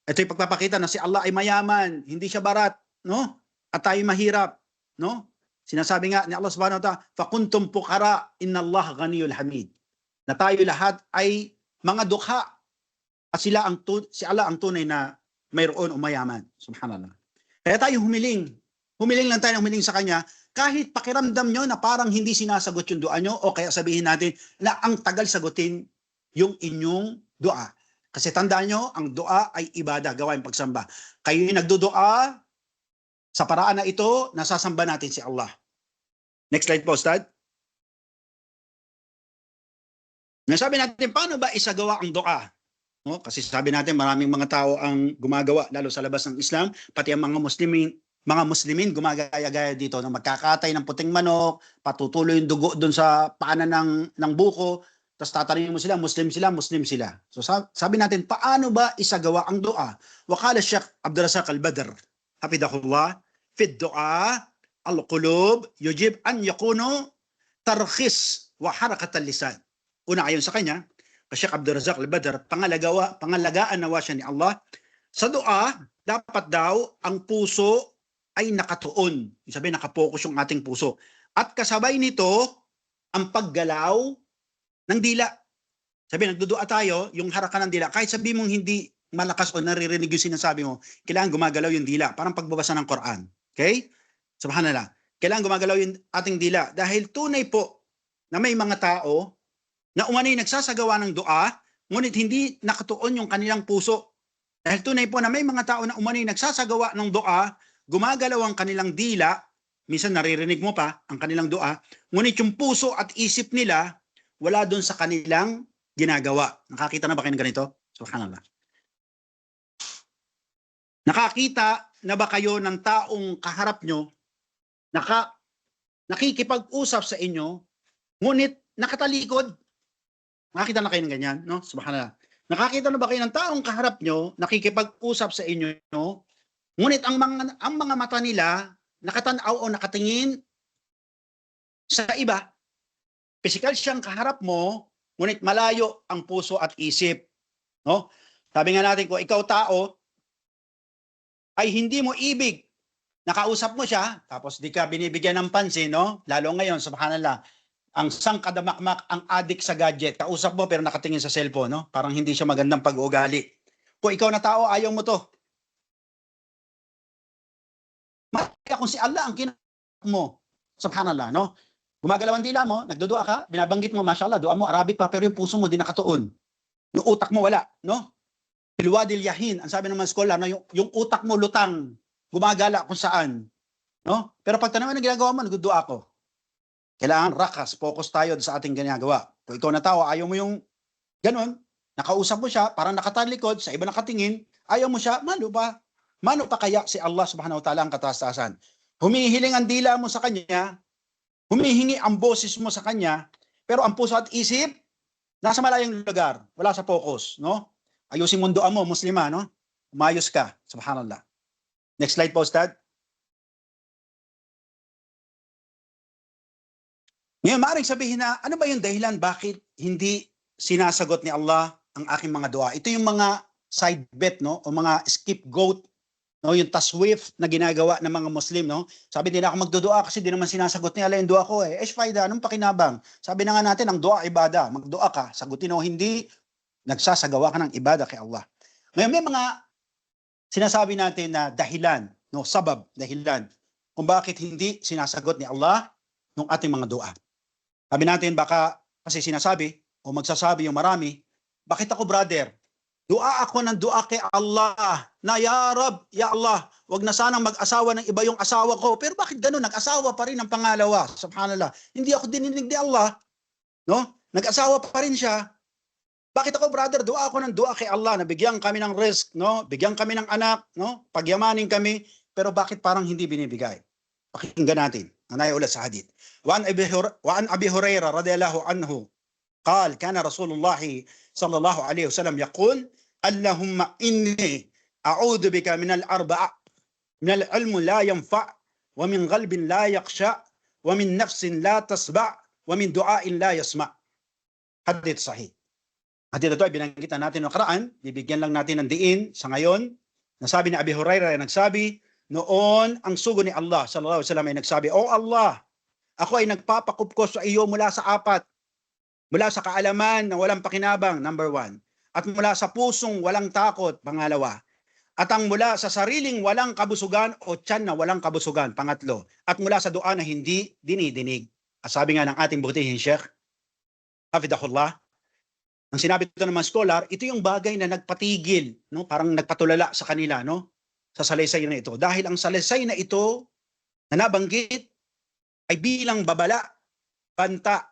S2: Ito yung pagpapakita na si Allah ay mayaman, hindi siya barat, no? At tayo mahirap, no? Sinasabi nga ni Allah subhanahu wa ta'ala, فَكُنْتُمْ فُقَرَاءَ إِنَّ اللَّهَ غَنِيٌّ حَمِيدٌ. Na tayo lahat ay mga dukha at si Allah ang tunay na mayroon o mayaman. Subhanallah. Kaya tayo humiling lang tayo humiling sa Kanya, kahit pakiramdam nyo na parang hindi sinasagot yung dua nyo, o kaya sabihin natin na ang tagal sagutin yung inyong dua. Kasi tandaan nyo, ang dua ay ibada, gawain pagsamba. Kayo yung nagdudua, sa paraan na ito, nasasamba natin si Allah. Next slide po, Ustad. Nasabi natin, paano ba isagawa ang dua? No? Kasi sabi natin, maraming mga tao ang gumagawa, lalo sa labas ng Islam, pati ang mga Muslimin gumagaya-gaya dito, na magkakatay ng puting manok, patutuloy yung dugo doon sa paanan ng buko, Tapos tatanungin mo sila, Muslim sila, Muslim sila. So sabi natin, paano ba isagawa ang dua? Waqala Sheikh Abdurrazak Al-Badr, hafidhahullah, fi dua al-qulub yujib an yakunu tarkhis wa harakat al-lisan. Una ayon sa kanya, Sheikh Abdurrazak Al-Badr, pangalagaan nawa siya ni Allah, sa dua, dapat daw ang puso ay nakatuon. Sabi, nakapokus yung ating puso. At kasabay nito, ang paggalaw ng dila. Sabi, nagdudua tayo, yung harakan ng dila. Kahit sabi mong hindi malakas o naririnig yung sinasabi mo, kailangan gumagalaw yung dila. Parang pagbabasa ng Quran. Okay? Subhanallah. Kailangan gumagalaw yung ating dila. Dahil tunay po na may mga tao na umano'y nagsasagawa ng dua, ngunit hindi nakatuon yung kanilang puso. Dahil tunay po na may mga tao na umano'y nagsasagawa ng dua, gumagalaw ang kanilang dila, minsan naririnig mo pa ang kanilang dua, ngunit yung puso at isip nila, wala doon sa kanilang ginagawa. Nakakita na ba kayo ng ganito? Subhanallah. Nakakita na ba kayo ng taong kaharap nyo, nakikipag-usap sa inyo, ngunit nakatalikod? Nakakita na kayo ng ganyan, no? Subhanallah. Nakakita na ba kayo ng taong kaharap nyo, nakikipag-usap sa inyo, no? Ngunit ang mga mata nila, nakatanaw o nakatingin sa iba. Physical siyang kaharap mo, ngunit malayo ang puso at isip. No? Sabi nga natin, kung ikaw tao, ay hindi mo ibig, nakausap mo siya, tapos di ka binibigyan ng pansin, no? Lalo ngayon, subhanallah, ang sangkadamakmak, ang addict sa gadget, kausap mo pero nakatingin sa cellphone, no? Parang hindi siya magandang pag-uugali. Kung ikaw na tao, ayaw mo to. Maka kung si Allah ang kinakausap mo, subhanallah, no? Gumagalaw ang dila mo, nagdudua ka, binabanggit mo, mashallah, dua mo, Arabic pa, pero yung puso mo di nakatuon. Yung utak mo wala, no? Bilwadil yahin, ang sabi ng mga scholar, no? yung utak mo lutang, gumagala kung saan. No? Pero pag tanawan ng ginagawa mo, nagdudua ako. Kailangan rakas, focus tayo sa ating ginagawa. Kung ikaw na tao, ayaw mo yung ganun, nakausap mo siya, parang nakatalikod, sa iba nakatingin, ayaw mo siya, mano pa kaya si Allah subhanahu wa ta'ala ang kataas-taasan? Humihiling ang dila mo sa kanya, humihingi ang boses mo sa kanya, pero ang puso at isip, nasa malayong lugar, wala sa focus, no? Ayusin mo ang dua mo, muslima, no? Umayos ka, subhanallah. Next slide po, Ustad. Ngayon, maaaring sabihin na, ano ba yung dahilan bakit hindi sinasagot ni Allah ang aking mga dua? Ito yung mga side bet, no? O mga scapegoat, no, yung taswif na ginagawa ng mga Muslim, no? Sabi nila ako magdudua kasi di naman sinasagot ni Allah yung dua ko eh. Faida, anong pakinabang? Sabi na nga natin, ang dua ibada. Magdua ka, sagutin o hindi, nagsasagawa ka ng ibada kay Allah. Ngayon, may mga sinasabi natin na dahilan, no, sabab, dahilan, kung bakit hindi sinasagot ni Allah ng ating mga dua. Sabi natin, baka kasi sinasabi o magsasabi yung marami, bakit ako brother? Dua ako ng dua kay Allah na ya Rab, ya Allah, wag na sanang mag-asawa ng iba yung asawa ko. Pero bakit gano'n? Nag-asawa pa rin ang pangalawa. Subhanallah. Hindi ako dininig ni Allah. No? Nag-asawa pa rin siya. Bakit ako brother? Dua ako ng dua kay Allah na bigyan kami ng risk, no? Bigyan kami ng anak, no? Pagyamanin kami. Pero bakit parang hindi binibigay? Pakinggan natin. Nanay ulit sa hadith. Wa an Abi Hurairah radhiyallahu anhu قال كان رسول الله صلى الله عليه وسلم يقول اللهم إني أعوذ بك من الأربع من العلم لا ينفع ومن قلب لا يخشع ومن نفس لا تسبع ومن دعاء لا يسمع. Hadith sahih. Hadith ito ay binanggitan natin ng Quran, bibigyan lang natin ng diin sa ngayon. Nasabi ni Abi Hurairah ay nagsabi, noon ang sugo ni Allah sallallahu alaihi wasallam ay nagsabi, "O Allah, ako ay nagpapakupkos sa iyo mula sa apat. Mula sa kaalaman na walang pakinabang, number 1. At mula sa pusong walang takot, pangalawa. At ang mula sa sariling walang kabusugan o tiyan na walang kabusugan, pangatlo. At mula sa dua na hindi dinidinig." Sabi nga ng ating butihin Sheikh, hafidhahullah, ang sinabi ito ng mga scholar, ito yung bagay na nagpatigil, no? Parang nagpatulala sa kanila, no? Sa salaysay na ito. Dahil ang salaysay na ito na nabanggit ay bilang babala, banta,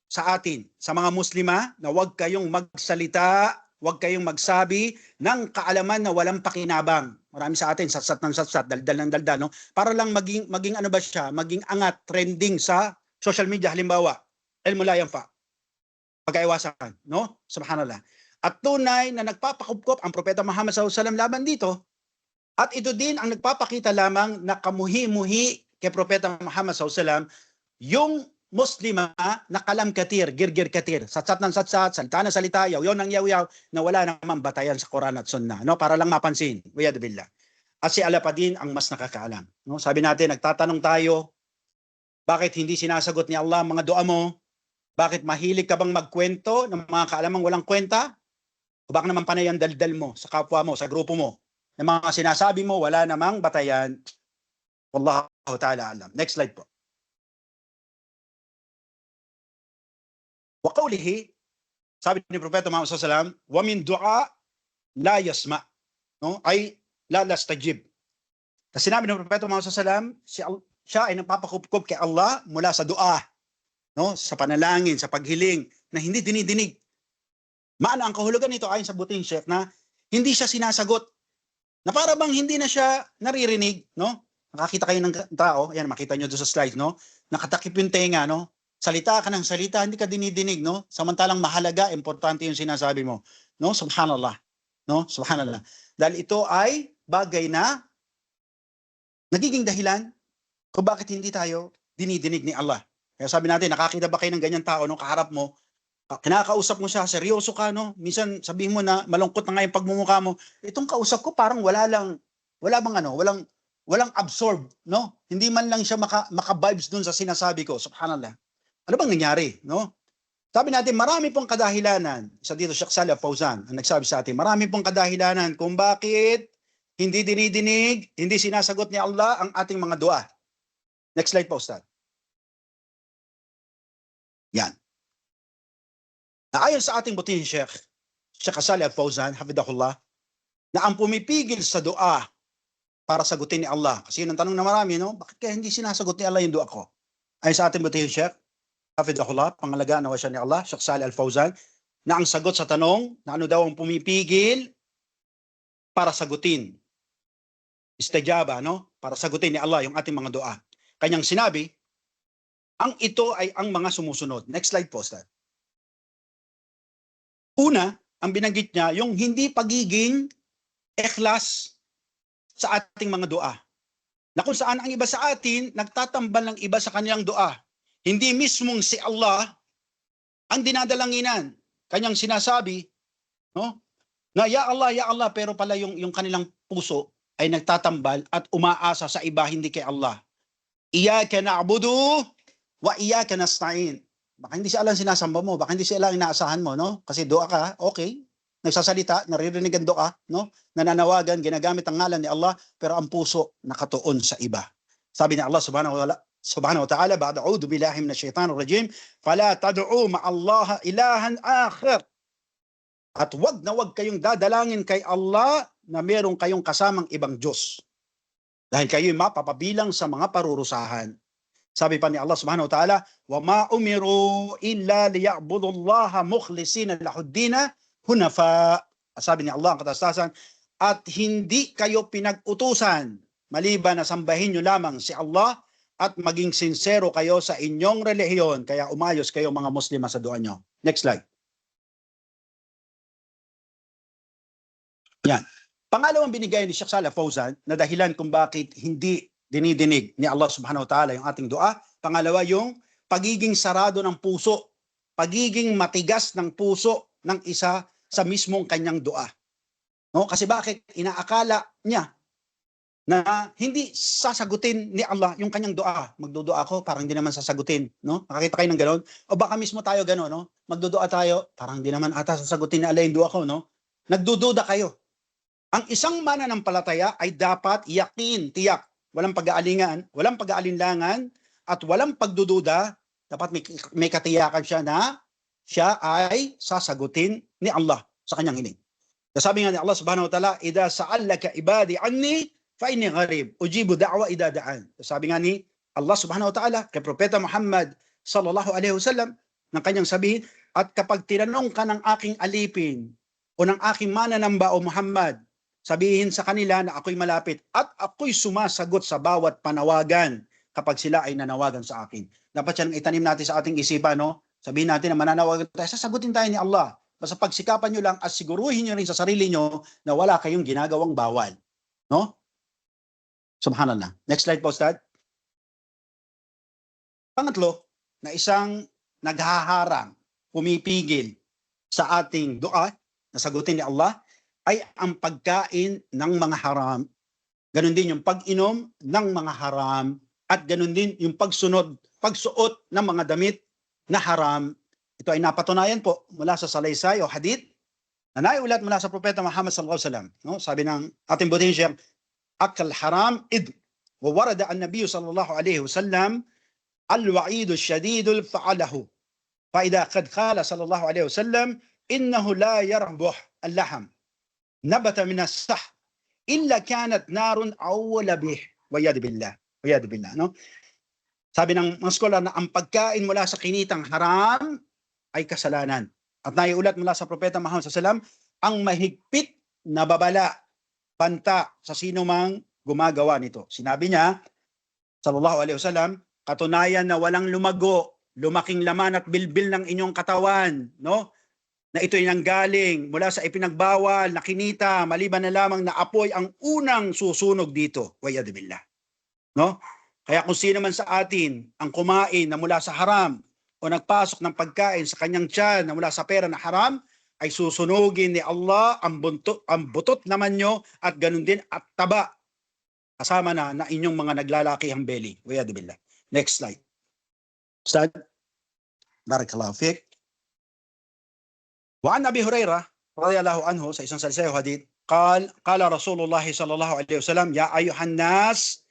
S2: sa atin, sa mga muslima, na huwag kayong magsalita, huwag kayong magsabi ng kaalaman na walang pakinabang. Marami sa atin, satsat ng satsat, daldal ng daldal, no? Para lang maging ano ba siya, maging angat, trending sa social media, halimbawa, ilmu la yanfa. pag-aiwasan, no? Subhanallah. At tunay na nagpapakupkop ang Propeta Muhammad SAW laban dito. At ito din ang nagpapakita lamang na kamuhi-muhi kay Propeta Muhammad SAW yung Muslima na kalamkatir, girgir-katir, satsat ng satsat, salita ng salita, yaw-yaw ng yaw-yaw, na wala namang batayan sa Quran at Sunnah, no? Para lang mapansin. Wiyad billah. At si Allah pa din ang mas nakakaalam. No? Sabi natin, nagtatanong tayo, bakit hindi sinasagot ni Allah ang mga dua mo? Bakit mahilig ka bang magkwento ng mga kaalamang walang kwenta? O baka naman panay ang daldal mo sa kapwa mo, sa grupo mo, ng mga sinasabi mo, wala namang batayan. Wallahu ta'ala alam. Next slide po. Wa qawlihi, sabi ni Propeta Muhammad SAW, wa min du'a la yasma. No? Ay, la lastajib. Kasi sinabi ng Propeta Muhammad SAW, siya ay nagpapakupkup kay Allah mula sa dua, no? Sa panalangin, sa paghiling, na hindi dinidinig. Maana ang kahulugan nito ayon sa buting Sheikh na hindi siya sinasagot. Na para bang hindi na siya naririnig, no? Nakakita kayo ng tao, ayan, makita nyo doon sa slide, no? Nakatakip yung tenga, no? Salita ka ng salita, hindi ka dinidinig, no? Samantalang mahalaga, importante yung sinasabi mo. No? Subhanallah. No? Subhanallah. Dahil ito ay bagay na nagiging dahilan kung bakit hindi tayo dinidinig ni Allah. Kaya sabi natin, nakakita ba kayo ng ganyan tao, no? Kaharap mo, kinakausap mo siya, seryoso ka, no? Minsan sabihin mo na malungkot na nga yung pagmumukha mo. Itong kausap ko parang wala bang ano, walang absorb, no? Hindi man lang siya maka-vibes dun sa sinasabi ko. Subhanallah. Ano bang nangyari, no? Sabi natin, marami pong kadahilanan. Isa dito, Sheikh Salih Fawzan, ang nagsabi sa atin, marami pong kadahilanan kung bakit hindi dinidinig, hindi sinasagot ni Allah ang ating mga dua. Next slide po, Ustad. Yan. Ayon sa ating butihing Sheikh Salih Fawzan, hafidahullah, na ang pumipigil sa dua para sagutin ni Allah. Kasi yun ang tanong na marami, no? Bakit kaya hindi sinasagot ni Allah yung dua ko? Ayon sa ating butihing Sheikh, hafidahullah, pangalagaan nawa siya ni Allah, Sheikh Salih Fawzan, na ang sagot sa tanong na ano daw ang pumipigil para sagutin. Istajaba, no? Para sagutin ni Allah yung ating mga dua. Kanyang sinabi, ang ito ay ang mga sumusunod. Next slide po, Ustad. Una, ang binanggit niya, yung hindi pagiging ikhlas sa ating mga dua. Na kung saan ang iba sa atin, nagtatambal ng iba sa kanilang dua. Hindi mismong si Allah ang dinadalanginan. Kanyang sinasabi, no? Na ya Allah, pero pala yung kanilang puso ay nagtatambal at umaasa sa iba, hindi kay Allah. Iyyaka na'budu wa iyyaka nasta'in. Baka hindi siya lang sinasamba mo, baka hindi siya lang inaasahan mo, no? Kasi dua ka, okay. Nagsasalita, naririnig ang dua, no? Nananawagan, ginagamit ang ngalan ni Allah, pero ang puso nakatuon sa iba. Sabi ni Allah subhanahu wa ta'ala, ba'da a'udhu billahi minash shaitanir rajim, fala tad'u ma'allaha ilahan akhir. At wag na wag kayong dadalangin kay Allah na meron kayong kasamang ibang Diyos. Dahil kayo'y mapapabilang sa mga parurusahan. Sabi pa ni Allah subhanahu wa ta'ala, wa ma umiru illa liya'budullaha mukhlisina lahuddina hunafa. Sabi ni Allah ang katastasan, at hindi kayo pinag-utusan maliban na sambahin nyo lamang si Allah at maging sincero kayo sa inyong relihiyon, kaya umayos kayo mga Muslima sa dua nyo. Next slide. Yan. Pangalawang binigay ni Sheikh Salih Fawzan na dahilan kung bakit hindi dinidinig ni Allah subhanahu wa ta'ala yung ating dua. Pangalawa, yung pagiging sarado ng puso, pagiging matigas ng puso ng isa sa mismong kanyang dua. No? Kasi bakit? Inaakala niya na hindi sasagutin ni Allah yung kanyang dua. Magdudua ako, parang hindi naman sasagutin. No? Nakakita kayo ng gano'n? O baka mismo tayo gano'n, no? Magdudua tayo, parang hindi naman ata sasagutin ni Allah yung dua ko. No? Nagdududa kayo. Ang isang mananampalataya ay dapat yakin, tiyak, walang pag-aalinlangan at walang pagdududa. Dapat may katiyakan siya na siya ay sasagutin ni Allah sa kanyang hiling. Sabi nga ni Allah subhanahu wa ta'ala, idha sa'alaka ibadi anni fa inni gharib ujibu da'wa idha da'an. Sabi nga ni Allah subhanahu wa ta'ala kay Propeta Muhammad sallallahu alaihi wasallam ng kanyang sabihin, at kapag tinanong ka ng aking alipin o ng aking mananamba o Muhammad, sabihin sa kanila na ako'y malapit at ako'y sumasagot sa bawat panawagan kapag sila ay nanawagan sa akin. Dapat yan itanim natin sa ating isipan, no? Sabihin natin na mananawagan tayo, sasagutin tayo ni Allah. Basta pagsikapan nyo lang at siguruhin nyo rin sa sarili nyo na wala kayong ginagawang bawal. No? Subhanallah. Next slide po, Ustad. Pangatlo, na isang naghaharang, pumipigil sa ating dua na sagutin ni Allah ay ang pagkain ng mga haram. Ganon din yung pag-inom ng mga haram at ganon din yung pagsuot ng mga damit na haram. Ito ay napatunayan po mula sa salaysay o hadith na naiulat mula sa Propeta Muhammad sallallahu alaihi wasallam. No? Sabi ng ating buting Sheikh, akal haram id wa warada an-nabiy sallallahu alaihi wasallam al-wa'id ash-shadid fa'alahu. فإذا قد قال صلى الله عليه وسلم إنه لا يربح اللحم نبت من الصح إلا كانت نار أول به ويد بالله no? Sabi ng mga scholar na ang pagkain mula sa kinitang haram ay kasalanan. At naiulat mula sa Propeta Muhammad SAW, ang mahigpit na babala, banta sa sino mang gumagawa nito. Sinabi niya, sallallahu alaihi wasallam, katunayan na walang lumago, lumaking laman at bilbil ng inyong katawan, no? Na ito'y nanggaling mula sa ipinagbawal na kinita, maliban na lamang na apoy ang unang susunog dito. Wa'yad billah. No? Kaya kung sino man sa atin ang kumain na mula sa haram o nagpasok ng pagkain sa kanyang tiyan na mula sa pera na haram, ay susunugin ni Allah ang butot naman nyo at ganun din at taba. Kasama na inyong mga naglalakihang belly. Wa'yad billah. Next slide. Ustad, barakallahu fiqh. Wa an Abi Hurairah radhiyallahu anhu sa isang salaysay hadith, qala Rasulullah sallallahu alaihi wasallam, ya ayuhan nas,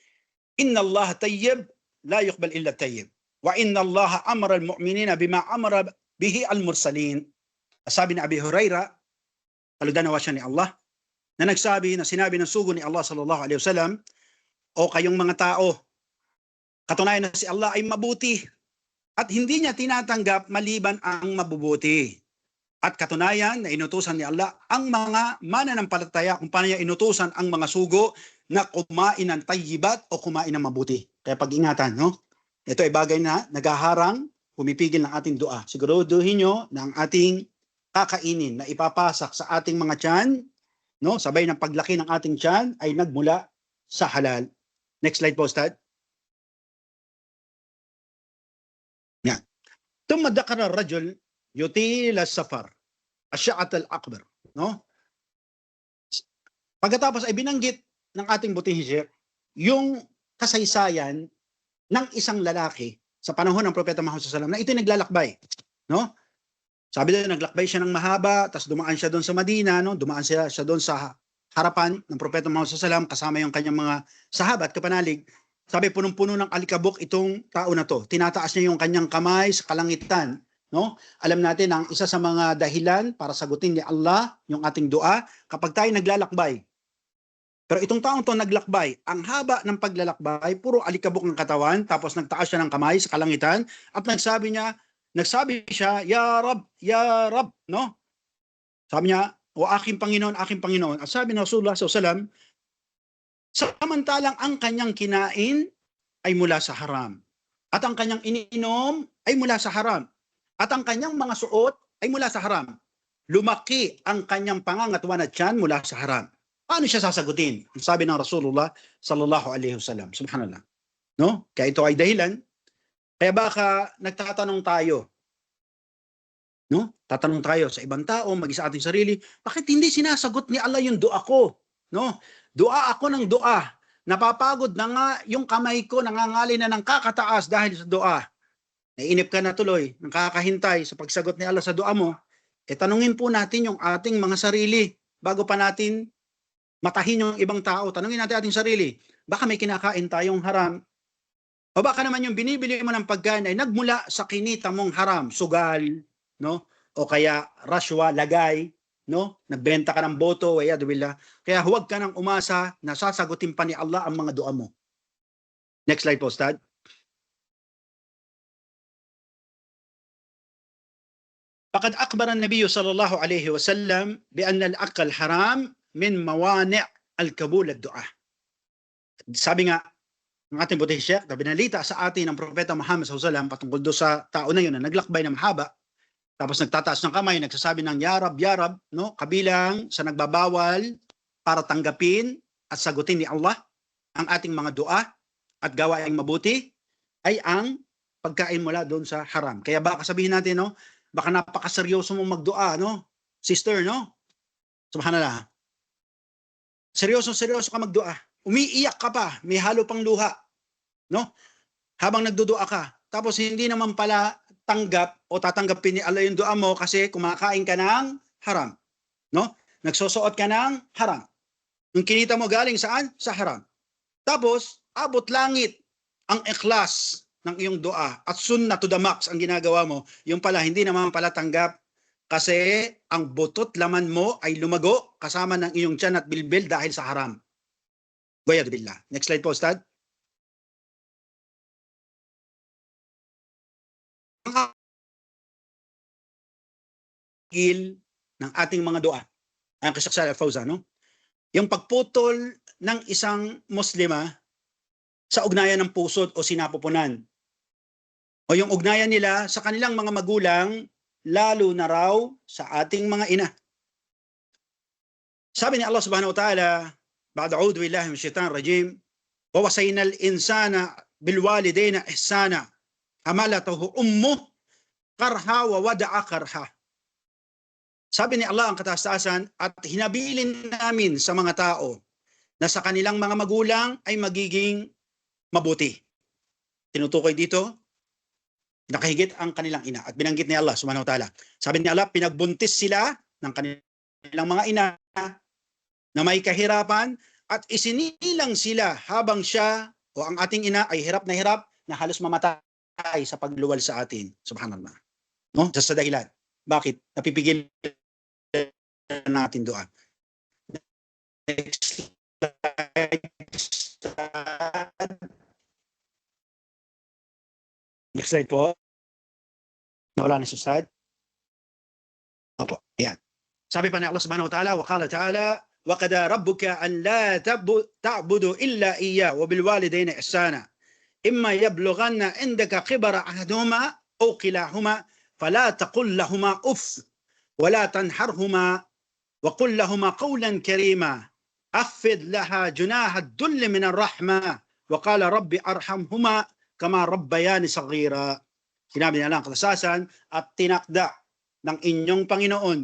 S2: inna Allah tayyib la yuqbal illa tayyib. Wa inna Allah amara al-mu'minina bima amara bihi al-mursalin. Sabi ni Abi Hurairah, kalugdan nawa siya ni Allah, na nagsabi, na sinabi ng sugo ni Allah sallallahu alaihi wasallam, o kayong mga tao, katunayan na si Allah ay mabuti at hindi niya tinatanggap maliban ang mabubuti. At katunayan na inutusan ni Allah ang mga mananampalataya kung paano niya inutusan ang mga sugo na kumain ng tayyibat o kumain ng mabuti. Kaya pag-ingatan, no? Ito ay bagay na naghaharang, pumipigil ng ating dua. Siguraduhin nyo na ang ating kakainin na ipapasak sa ating mga tiyan, no? Sabay ng paglaki ng ating tiyan ay nagmula sa halal. Next slide po, Ustad. Yan. ثم ذكر الرجل يطيل السفر الشعث الأكبر, no? Pagkatapos ay binanggit ng ating buting Sheikh yung kasaysayan ng isang lalaki sa panahon ng Propeta Muhammad SAW na ito'y naglalakbay, no? Sabi doon, naglakbay siya ng mahaba, tapos dumaan siya doon sa Madina, no? Dumaan siya doon sa harapan ng Propeta Muhammad SAW kasama yung kanyang mga sahabat, kapanalig. Sabi, punong-puno ng alikabok itong tao na to. Tinataas niya yung kanyang kamay sa kalangitan, no? Alam natin ang isa sa mga dahilan para sagutin ni Allah yung ating dua kapag tayo naglalakbay. Pero itong taong to naglakbay, ang haba ng paglalakbay, puro alikabok ng katawan, tapos nagtaas siya ng kamay sa kalangitan at nagsabi siya, Ya Rab, no? Sabi niya, o aking Panginoon, aking Panginoon. At sabi ng Rasulullah SAW, samantalang ang kanyang kinain ay mula sa haram. At ang kanyang iniinom ay mula sa haram. At ang kanyang mga suot ay mula sa haram. Lumaki ang kanyang pangangatawan at tiyan mula sa haram. Paano siya sasagutin? Ang sabi ng Rasulullah sallallahu alaihi wasallam. Subhanallah. No? Kaya ito ay dahilan. Kaya baka nagtatanong tayo, no? Tatanong tayo sa ibang tao, maging sa ating sarili, bakit hindi sinasagot ni Allah yung dua ko? No? Dua ako ng dua. Napapagod na nga yung kamay ko, nangangali na ng kakataas dahil sa dua. Nainip ka na tuloy, nakakahintay sa pagsagot ni Allah sa dua mo. Tanungin po natin yung ating mga sarili bago pa natin matahin yung ibang tao. Tanungin natin ating sarili, baka may kinakain tayong haram? O baka naman yung binibili mo ng pagkain ay nagmula sa kinita mong haram, sugal, no? O kaya rashwa, lagay, no? Nagbenta ka ng boto, billah. Kaya huwag ka nang umasa na sasagutin pa ni Allah ang mga dua mo. Next slide po, Ustad. فقد أخبر النبي صلى الله عليه وسلم بأن الأكل حرام من موانع القبول الدعاء. Sabi nga ng ating buti Sheikh, na binalita sa atin ng Propeta Muhammad SAW patungkol doon sa tao na yun na naglakbay na mahaba, tapos nagtataas ng kamay, nagsasabi ng ya Rab, no? Kabilang sa nagbabawal para tanggapin at sagutin ni Allah ang ating mga dua at gawaing mabuti ay ang pagkain mula doon sa haram. Kaya baka sabihin natin, no? Baka napakaseryoso mong magdua, no? Sister, no? Subhanallah. Seryoso ka magdua. Umiiyak ka pa, may halo pang luha, no? Habang nagdudua ka. Tapos hindi naman pala tanggap o tatanggapin ni Allah yung dua mo kasi kumakain ka ng haram, no? Nagsusuot ka ng haram. Yung kinita mo galing saan? Sa haram. Tapos, abot langit ang ikhlas ng iyong dua at sunnah to the max ang ginagawa mo. Yung pala, hindi naman pala tanggap kasi ang butot laman mo ay lumago kasama ng iyong tiyan at bilbil dahil sa haram. Goyad billah. Next slide po, Ustad. Ng ating mga dua. Ang Sheikh Al-Fawzan, no? Yung pagputol ng isang Muslima sa ugnayan ng pusod o sinapupunan. O yung ugnayan nila sa kanilang mga magulang, lalo na raw sa ating mga ina. Sabi ni Allah subhanahu wa ta'ala, ba'da a'udhu billahi minash shaitanir rajim, wa wasayna al-insana bil walidayni ihsana, hamalatuhu ummuh karha wa wada'a karha. Sabi ni Allah ang kataas-taasan, at hinabilin namin sa mga tao na sa kanilang mga magulang ay magiging mabuti. Tinutukoy dito, nakahigit ang kanilang ina. At binanggit ni Allah subhanahu wa ta'ala. Sabi ni Allah, pinagbuntis sila ng kanilang mga ina na may kahirapan at isinilang sila habang siya o ang ating ina ay hirap na halos mamatay sa pagluwal sa atin. Subhanallah. No? Sa dahilan. Bakit? Napipigil natin doon. Next slide po. Nawala na sa slide. Opo, yan. Sabi pa ni Allah subhanahu wa ta'ala, wa qala ta'ala, wa qada rabbuka an la ta'budu illa iya wa bil walidayni ihsana. Imma yablughanna indaka kibara ahaduhuma aw kilahuma fala taqul lahumā uff wa la tanharhumā wa qul lahumā qawlan karīmā. Akhfid laha junaha ad-dull min ar-rahmah wa qala rabbi arhamhuma kama rabbayani saghira. Sinabi niya lang katasasan at tinakda ng inyong Panginoon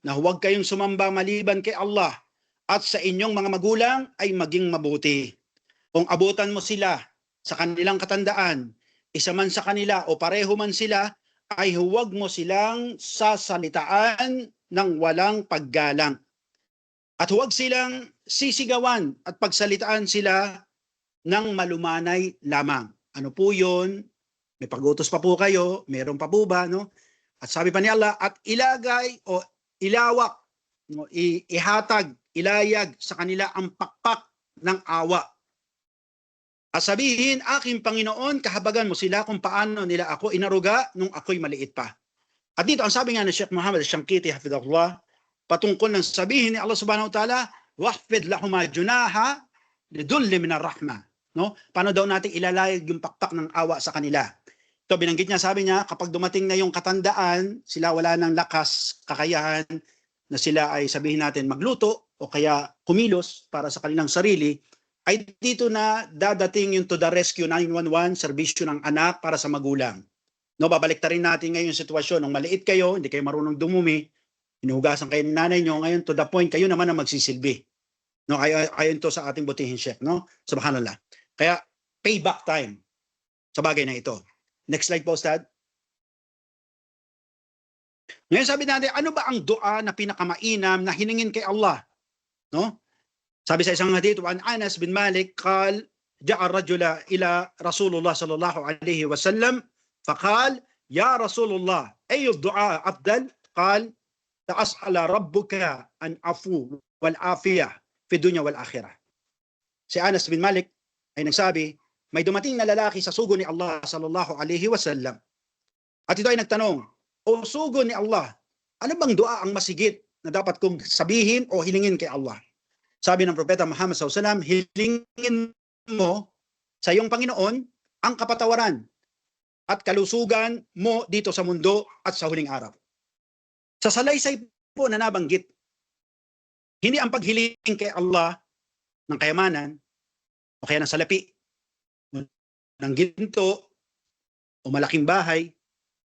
S2: na huwag kayong sumamba maliban kay Allah at sa inyong mga magulang ay maging mabuti. Kung abutan mo sila sa kanilang katandaan, isa man sa kanila o pareho man sila, ay huwag mo silang sasalitaan ng walang paggalang. At huwag silang sisigawan at pagsalitaan sila ng malumanay lamang. Ano po yun? May pag-utos pa po kayo, meron pa po ba, no? At sabi pa ni Allah, at ilagay o ilawak, no, ihatag, ilayag sa kanila ang pakpak ng awa. At sabihin, aking Panginoon, kahabagan mo sila kung paano nila ako inaruga nung ako'y maliit pa. At dito, ang sabi nga ni Sheikh Muhammad Al-Shankiti, hafidhahullah, patungkol ng sabihin ni Allah subhanahu wa ta'ala, wahfid lahuma junaha lidulli minar rahma. No? Paano daw natin ilalayag yung pakpak ng awa sa kanila? Ito, binanggit niya, sabi niya, kapag dumating na yung katandaan, sila wala ng lakas, kakayahan, na sila ay sabihin natin magluto o kaya kumilos para sa kanilang sarili, ay dito na dadating yung to the rescue 911, serbisyo ng anak para sa magulang. No, babalik ta rin natin ngayon yung sitwasyon. Nung maliit kayo, hindi kayo marunong dumumi, hinuhugasan kayo ng nanay nyo, ngayon to the point, kayo naman ang magsisilbi. No, ayon to sa ating butihin Sheikh, no? Subhanallah. Kaya payback time sa bagay na ito. Next slide po, Ustad. Ngayon sabi natin, ano ba ang dua na pinakamainam na hiningin kay Allah? No? Sabi sa isang hadith, wa an Anas bin Malik, qal, ja'a ar-rajula ila Rasulullah sallallahu alayhi wa sallam, faqal, ya Rasulullah, ayu ad-du'a afdal? Qal, ta'as'ala rabbuka an afu wal afiyah fi dunya wal akhirah. Si Anas bin Malik ay nagsabi, may dumating na lalaki sa sugo ni Allah sallallahu alayhi wa sallam. At ito ay nagtanong, o sugo ni Allah, ano bang dua ang masigit na dapat kong sabihin o hilingin kay Allah? Sabi ng Propeta Muhammad SAW, hilingin mo sa iyong Panginoon ang kapatawaran at kalusugan mo dito sa mundo at sa huling araw. Sa salaysay po na nabanggit, hindi ang paghiling kay Allah ng kayamanan o kaya ng salapi, ng ginto o malaking bahay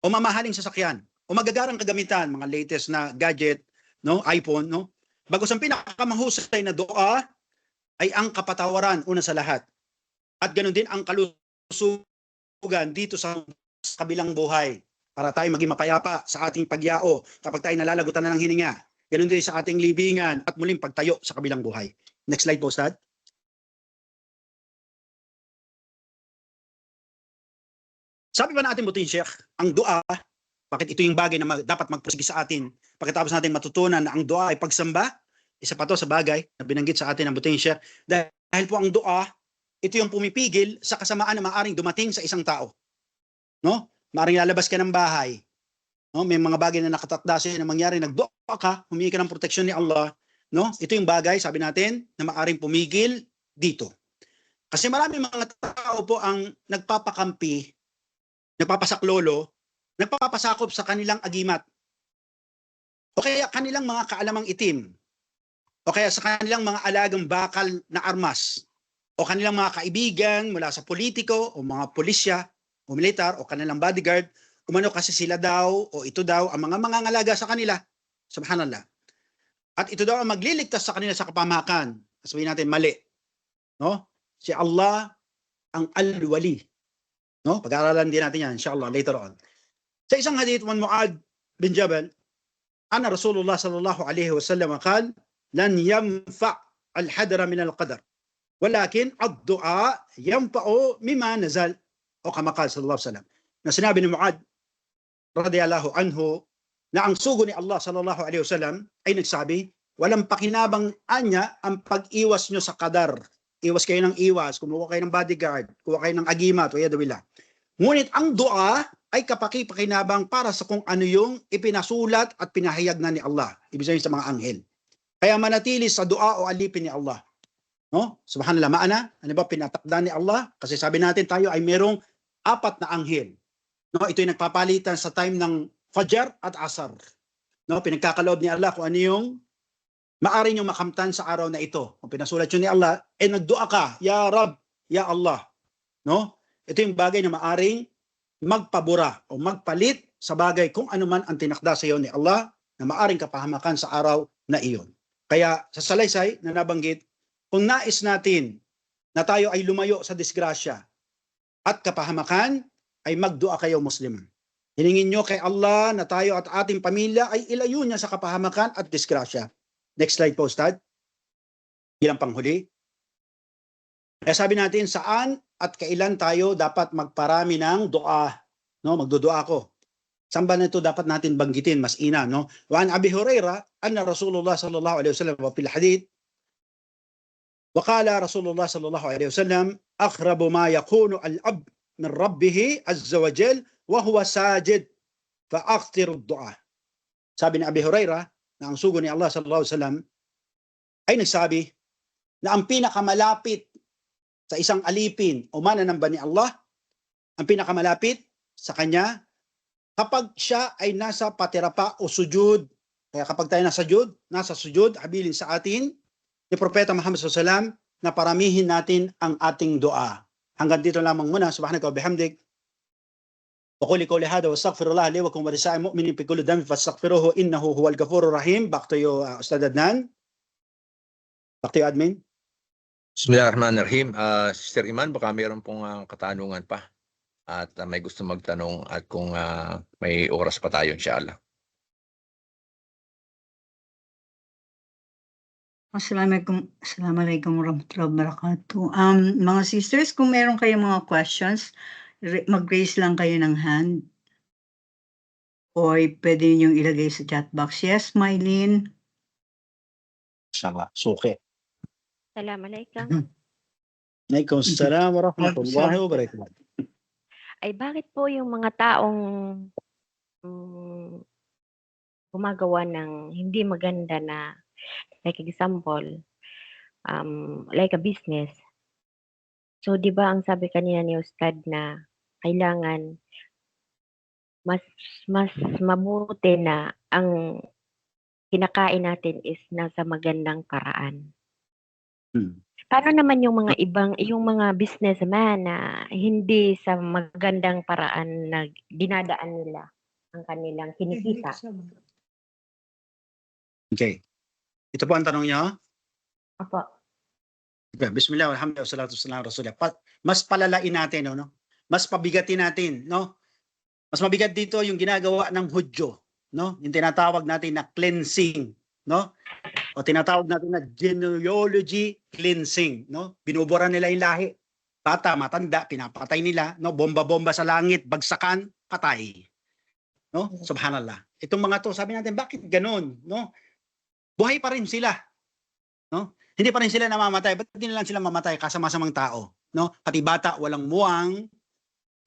S2: o mamahaling sasakyan o magagarang kagamitan, mga latest na gadget, no, iPhone, no. Bagos ang pinakamahusay na doa ay ang kapatawaran una sa lahat. At ganoon din ang kalusugan dito sa kabilang buhay para tayo maging mapayapa sa ating pagyao kapag tayo nalalagutan na ng hininga. Ganoon din sa ating libingan at muling pagtayo sa kabilang buhay. Next slide po, Ustad. Sabi pa natin, buting Sheikh, ang dua, bakit ito yung bagay na dapat magpursige sa atin pagkatapos natin matutunan na ang dua ay pagsamba, isa pa to sa bagay na binanggit sa atin ng buting Sheikh, dahil po ang dua, ito yung pumipigil sa kasamaan na maaaring dumating sa isang tao. No? Maaaring lalabas ka ng bahay, no? May mga bagay na nakatakda sa'yo na mangyari, nagdua ka, humingi ka ng proteksyon ni Allah, no? Ito yung bagay, sabi natin, na maaaring pumigil dito. Kasi maraming mga tao po ang nagpapakampi, nagpapasaklolo, nagpapasakop sa kanilang agimat. O kaya kanilang mga kaalamang itim. O kaya sa kanilang mga alagang bakal na armas. O kanilang mga kaibigan mula sa politiko o mga pulisya o militar o kanilang bodyguard. Umano kasi sila daw o ito daw ang mga mangangalaga sa kanila. Subhanallah. At ito daw ang magliligtas sa kanila sa kapamahakan. Sabihin natin, mali. No? Si Allah ang al-wali. No? Pag-aaralan din natin yan, inshallah, later on. Sa isang hadith man Mu'ad bin Jabal, anna Rasulullah sallallahu alaihi wasallam qal, lan yanfa' al-hadra min al-qadar, walakin ad-du'a yanfa'u mimma nazal. O kama qala sallallahu alaihi wasallam. Na sinabi ni Mu'ad radiyallahu anhu na ang sugo ni Allah sallallahu alaihi wasallam ay nagsabi, walang pakinabang anya ang pag-iwas nyo sa qadar. Iwas kayo ng iwas, kumuha kayo ng bodyguard, kuha kayo ng agimat, o yadawila. Ngunit ang dua ay kapaki-pakinabang para sa kung ano yung ipinasulat at pinahayag na ni Allah. Ibig sabihin sa mga anghel. Kaya manatili sa dua o alipin ni Allah. No? Subhanallah, maana, ano ba pinatakda ni Allah? Kasi sabi natin tayo ay merong 4 na anghel. No, ito yung nagpapalitan sa time ng Fajr at Asar. No, pinagkakaloob ni Allah kung ano yung maaari nyo makamtan sa araw na ito. Kung pinasulat yun ni Allah, nagdua ka, Ya Rab, Ya Allah. No? Ito yung bagay na maaring magpabura o magpalit sa bagay kung ano man ang tinakda sa iyo ni Allah na maaring kapahamakan sa araw na iyon. Kaya sa salaysay na nabanggit, kung nais natin na tayo ay lumayo sa disgrasya at kapahamakan, ay magdua kayo Muslim. Hiningin nyo kay Allah na tayo at ating pamilya ay ilayo niya sa kapahamakan at disgrasya. Next slide po, Ustad. Bilang panghuli. Kaya sabi natin, saan at kailan tayo dapat magparami ng dua. No, magdudua ako. Saan ba nito dapat natin banggitin? Mas ina, no? Wa an Abi Hurairah, anna Rasulullah sallallahu alaihi wasallam wa fil hadith, wa qala Rasulullah sallallahu alaihi wasallam, aqrabu ma yakunu al-ab min rabbih azza wa jal wa huwa sajid fa aqtir ad-du'a. Sabi ni Abi Hurairah na ang sugo ni Allah sallallahu alaihi wasallam ay nagsabi na ang pinakamalapit sa isang alipin o mananamba ni Allah, ang pinakamalapit sa kanya kapag siya ay nasa patirapa o sujud. Kaya kapag tayo nasa sujud, habilin sa atin ni Propeta Muhammad SAW na paramihin natin ang ating dua. Hanggang dito lamang muna. Subhanaka wa bihamdik. Wa quli qawli hada wa astaghfirullah li wa lakum wa lisa'il mu'minin fi kulli dhanbin fastaghfiruhu innahu huwal ghafurur rahim. Back to you, Ustad Adnan. Back to you, admin.
S1: Bismillahirrahmanirrahim. Sister Iman, baka mayroon pong katanungan pa at may gusto magtanong at kung may oras pa tayo, inshallah.
S3: Assalamualaikum warahmatullahi wabarakatuh. Mga sisters, kung meron kayong mga questions, mag-raise lang kayo ng hand. O pwede ninyong ilagay sa chat box. Yes, Mylene?
S2: Inshallah. Suke.
S4: Assalamualaikum.
S2: Waalaikumsalam warahmatullahi wabarakatuh.
S4: Ay bakit po yung mga taong gumagawa ng hindi maganda na, like example, like a business, So, 'di ba ang sabi kanina ni Ustad na kailangan mas mas mabuti na ang kinakain natin is nasa magandang paraan.
S2: Hmm.
S4: Paano naman yung mga businessman na hindi sa magandang paraan na dinadaan nila ang kanilang kinikita?
S2: Okay. Ito po ang tanong niyo.
S4: Opo.
S2: Okay. Bismillah, alhamdulillah, wassalatu wassalamu ala rasulillah. Mas palalain natin, no? Mas pabigatin natin, no? Mas mabigat dito yung ginagawa ng Hudyo, no? Yung tinatawag natin na cleansing, no? O tinatawag natin na genealogy cleansing, no? Binubura nila yung lahi. Bata, matanda, pinapatay nila, no? Bomba-bomba sa langit, bagsakan, patay. No? Subhanallah. Itong mga to, sabi natin, bakit ganun, no? Buhay pa rin sila, no? Hindi pa rin sila namamatay. Ba't hindi lang sila mamatay kasama-samang tao, no? Pati bata, walang muwang,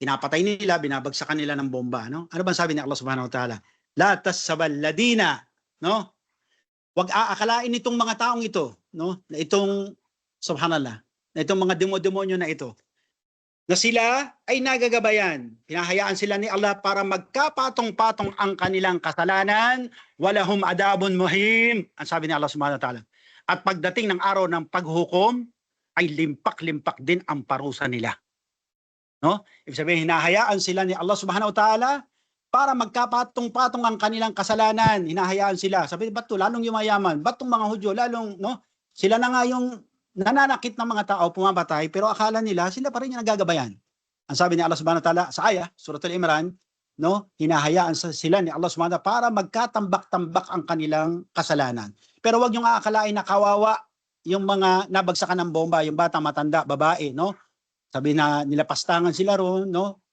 S2: pinapatay nila, binabagsakan nila ng bomba, no? Ano bang sabi ni Allah Subhanahu wa Ta'ala? La tasabal ladina, no? Wag aakalain itong mga taong ito, no? Na itong subhanallah, na itong mga demo-demonyo na ito, na sila ay nagagabayan. Hinahayaan sila ni Allah para magkapatong-patong ang kanilang kasalanan, walahum adabun muhim. Ang sabi ni Allah Subhanahu wa Ta'ala. At pagdating ng araw ng paghukom, ay limpak-limpak din ang parusa nila. No? Ibig sabihin, hinahayaan sila ni Allah Subhanahu wa Ta'ala para magkapatong-patong ang kanilang kasalanan. Hinahayaan sila. Sabi, ba't to? Lalong yumayaman. Ba't tong mga Hudyo? Lalong, no? Sila na nga yung nananakit ng mga tao, pumabatay, pero akala nila, sila pa rin yung nagagabayan. Ang sabi ni Allah Subhanahu wa Ta'ala sa ayah, Surah Al-Imran, no? Hinahayaan sila ni Allah Subhanahu wa Ta'ala para magkatambak-tambak ang kanilang kasalanan. Pero wag yung aakalain na kawawa yung mga nabagsakan ng bomba, yung bata, matanda, babae, no? Sabi na nilapastangan sila roon, no?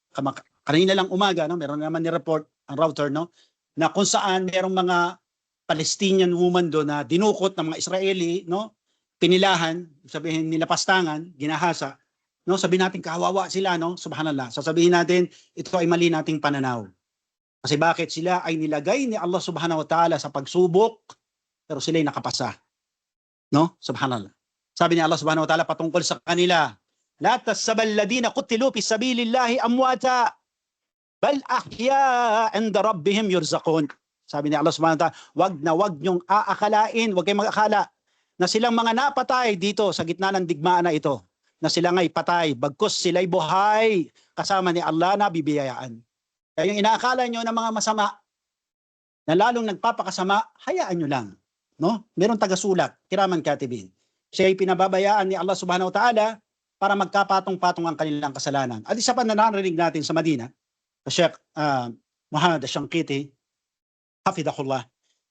S2: Kanina lang umaga, no? Meron naman ni-report ang router, no? Na kung saan merong mga Palestinian woman doon na dinukot ng mga Israeli, no? Pinilahan, sabihin nilapastangan, ginahasa, no? Sabihin natin kawawa sila, no? Subhanallah. Sasabihin natin ito ay mali nating pananaw. Kasi bakit sila ay nilagay ni Allah Subhanahu wa Ta'ala sa pagsubok, pero sila ay nakapasa. No? Subhanallah. Sabi ni Allah Subhanahu wa Ta'ala patungkol sa kanila, la tasabal ladina qutilu fi sabilillahi amwata bal ahya 'inda rabbihim yurzaqun. Sabi ni Allah Subhanahu wa Ta'ala, wag niyong aakalain, wag kayong mag-akala na silang mga napatay dito sa gitna ng digmaan na ito, na sila nga'y patay, bagkus sila'y buhay kasama ni Allah na bibiyayaan. Kaya yung inaakala nyo ng mga masama, na lalong nagpapakasama, hayaan nyo lang. No? Merong tagasulat, kiraman katibin. Siya ay pinababayaan ni Allah Subhanahu wa Ta'ala para magkapatong-patong ang kanilang kasalanan. At isa pa na narinig natin sa Madina, Sheikh Muhammad Ash-Shankiti, hafidahullah,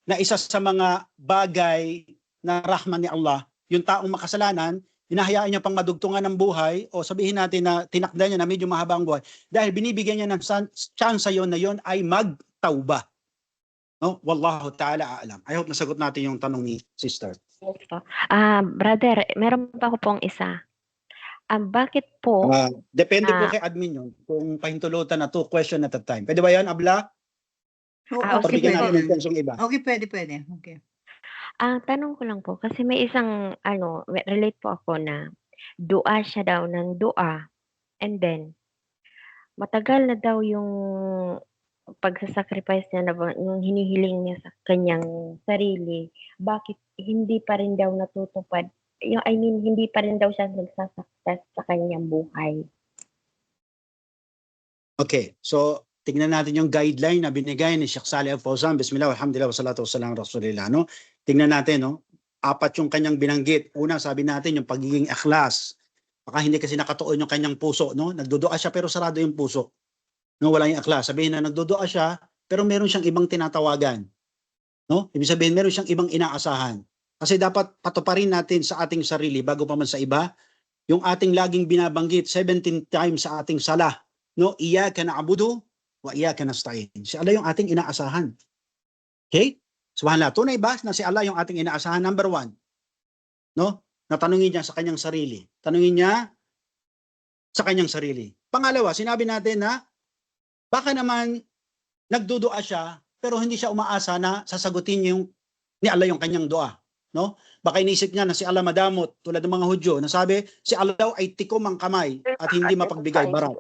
S2: na isa sa mga bagay na rahman ni Allah, yung taong makasalanan, hinahayaan niya pang madugtungan ng buhay, o sabihin natin na tinakda niya na medyo mahaba ang buhay, dahil binibigyan niya ng chance yon na yon ay magtauba. No? Wallahu ta'ala a'lam. I hope nasagot natin yung tanong ni sister.
S4: Brother, meron pa ko pong isa. Bakit po?
S2: Depende po kay admin yun kung pahintulutan na 2 question at a time. Pwede ba yan, Abla?
S3: Okay,
S2: Bigyan natin ng
S3: pwede.
S2: pensong iba.
S3: Okay, pwede. Okay.
S4: Tanong ko lang po, kasi may isang, relate po ako na dua siya daw ng dua. And then, matagal na daw yung pagsasacrifice niya, yung hinihiling niya sa kanyang sarili. Bakit hindi pa rin daw natutupad? Hindi pa rin daw siya nagsasucess sa kanyang buhay.
S2: Okay, so tingnan natin yung guideline na binigay ni Sheikh Saleh Al-Fawzan. Bismillah, alhamdulillah, wassalatu wassalamu ala rasulillah. No? Tingnan natin, no? 4 yung kanyang binanggit. Una, sabi natin yung pagiging ikhlas. Baka hindi kasi nakatuon yung kanyang puso, no? Nagdudua siya pero sarado yung puso. No, wala yung ikhlas. Sabihin na nagdudua siya pero meron siyang ibang tinatawagan. No? Ibig sabihin meron siyang ibang inaasahan. Kasi dapat patuparin natin sa ating sarili bago pa man sa iba yung ating laging binabanggit 17 times sa ating salah. No, iyyaka na'budu wa iyyaka nasta'in. Si Allah yung ating inaasahan. Okay? Subhanallah, tunay ba na si Allah yung ating inaasahan? Number 1. No? Natanungin niya sa kanyang sarili. Tanungin niya sa kanyang sarili. Pangalawa, sinabi natin na baka naman nagdudua siya pero hindi siya umaasa na sasagutin niya ni Allah yung kanyang dua. no? Baka inisip niya na si Allah madamot tulad ng mga Hudyo na sabi si Allah daw ay tikom ang kamay at hindi mapagbigay barat.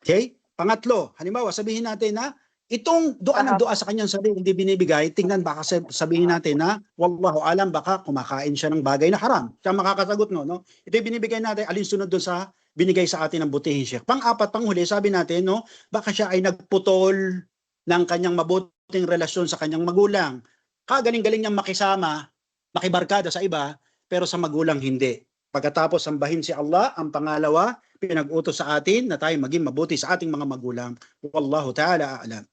S2: Okay? Pangatlo, halimbawa sabihin natin na itong dua ng dua sa kanyang sarili hindi binibigay, tingnan baka sabihin natin na wallahu alam baka kumakain siya ng bagay na haram. Siya makakasagot no. Ito yung binibigay natin alinsunod doon sa binigay sa atin ng butihin siya. Pang-apat, panghuli, sabi natin no, baka siya ay nagputol ng kanyang mabuting relasyon sa kanyang magulang. Kagaling-galing niyang makisama, makibarkada sa iba, pero sa magulang hindi. Pagkatapos sambahin si Allah, ang pangalawa, pinag-utos sa atin na tayo maging mabuti sa ating mga magulang. Wallahu ta'ala a'lam.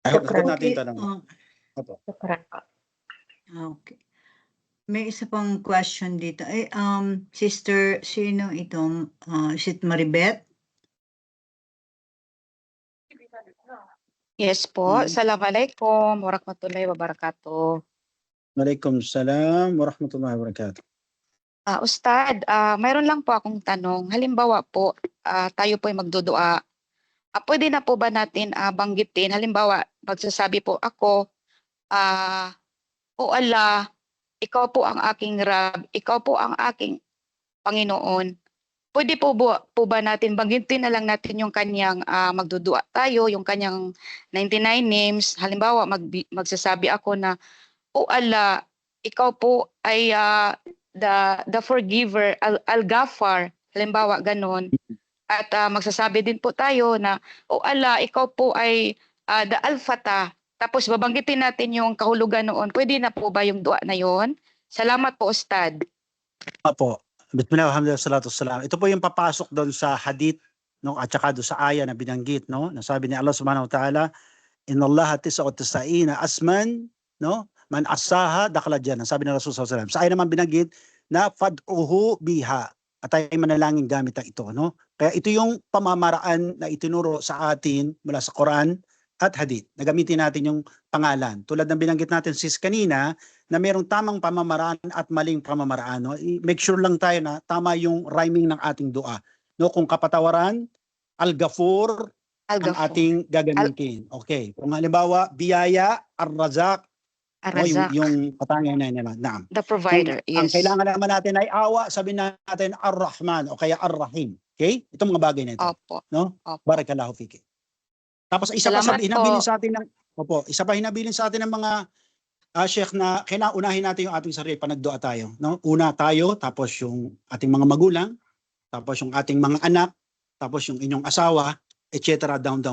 S2: I hope
S4: Shukran.
S2: natin yung tanong.
S4: Shukran po.
S3: Okay. May isa pang question dito. Sister, sino itong, is it Maribeth?
S5: Yes po. Assalamualaikum warahmatullahi wabarakatuh.
S2: Waalaikumsalam warahmatullahi wabarakatuh.
S5: Ustad, mayroon lang po akong tanong. Halimbawa po, tayo po ay magdudua. Pwede na po ba natin banggitin? Halimbawa, magsasabi po ako, O Allah, ikaw po ang aking Rab, ikaw po ang aking Panginoon. Pwede po ba natin, banggitin na lang natin yung kanyang magdudua tayo, yung kanyang 99 names. Halimbawa, magsasabi ako na, O Allah, ikaw po ay the forgiver, Al-Ghaffar. Halimbawa, ganon. At magsasabi din po tayo na, O Allah, ikaw po ay the Al-Fatah. Tapos babanggitin natin yung kahulugan noon. Pwede na po ba yung dua na yon? Salamat po, Ustad.
S2: Apo. Bismillah, alhamdulillah, salatu wassalam. Ito po yung papasok doon sa hadith, no, at saka doon sa aya na binanggit, no? Nasabi ni Allah subhanahu wa ta'ala, Innallaha tis'u tis'ina asman, no? Man asaha dakhala jannah. Sabi ni Rasul sallallahu alaihi wasallam. Sa aya naman binanggit na fad'uhu biha. At tayo manalangin gamit ang ito, no? Kaya ito yung pamamaraan na itinuro sa atin mula sa Quran at hadith. Nagamitin natin yung pangalan. Tulad ng binanggit natin sis kanina na mayroong tamang pamamaraan at maling pamamaraan. No? Make sure lang tayo na tama yung rhyming ng ating dua. No? Kung kapatawaran, Al-Ghafur ang ating gagamitin. Okay. Kung halimbawa, biyaya, Ar-Razak,
S5: Ar-Razak.
S2: no? yung patangay na naman. Naam.
S5: The provider,
S2: Kung ang
S5: yes.
S2: kailangan naman natin ay awa, sabihin natin Ar-Rahman o kaya Ar-Rahim. Okay? Itong mga bagay na ito.
S5: Opo.
S2: No?
S5: Opo.
S2: Barakallahu fiki. Tapos isa pa
S5: Salamat
S2: hinabilin
S5: po.
S2: sa atin ng isa pa hinabilin sa atin ng mga Sheikh na kailangan unahin natin yung ating sarili pa nagdua tayo, no? Una tayo, tapos yung ating mga magulang, tapos yung ating mga anak, tapos yung inyong asawa, etc. down,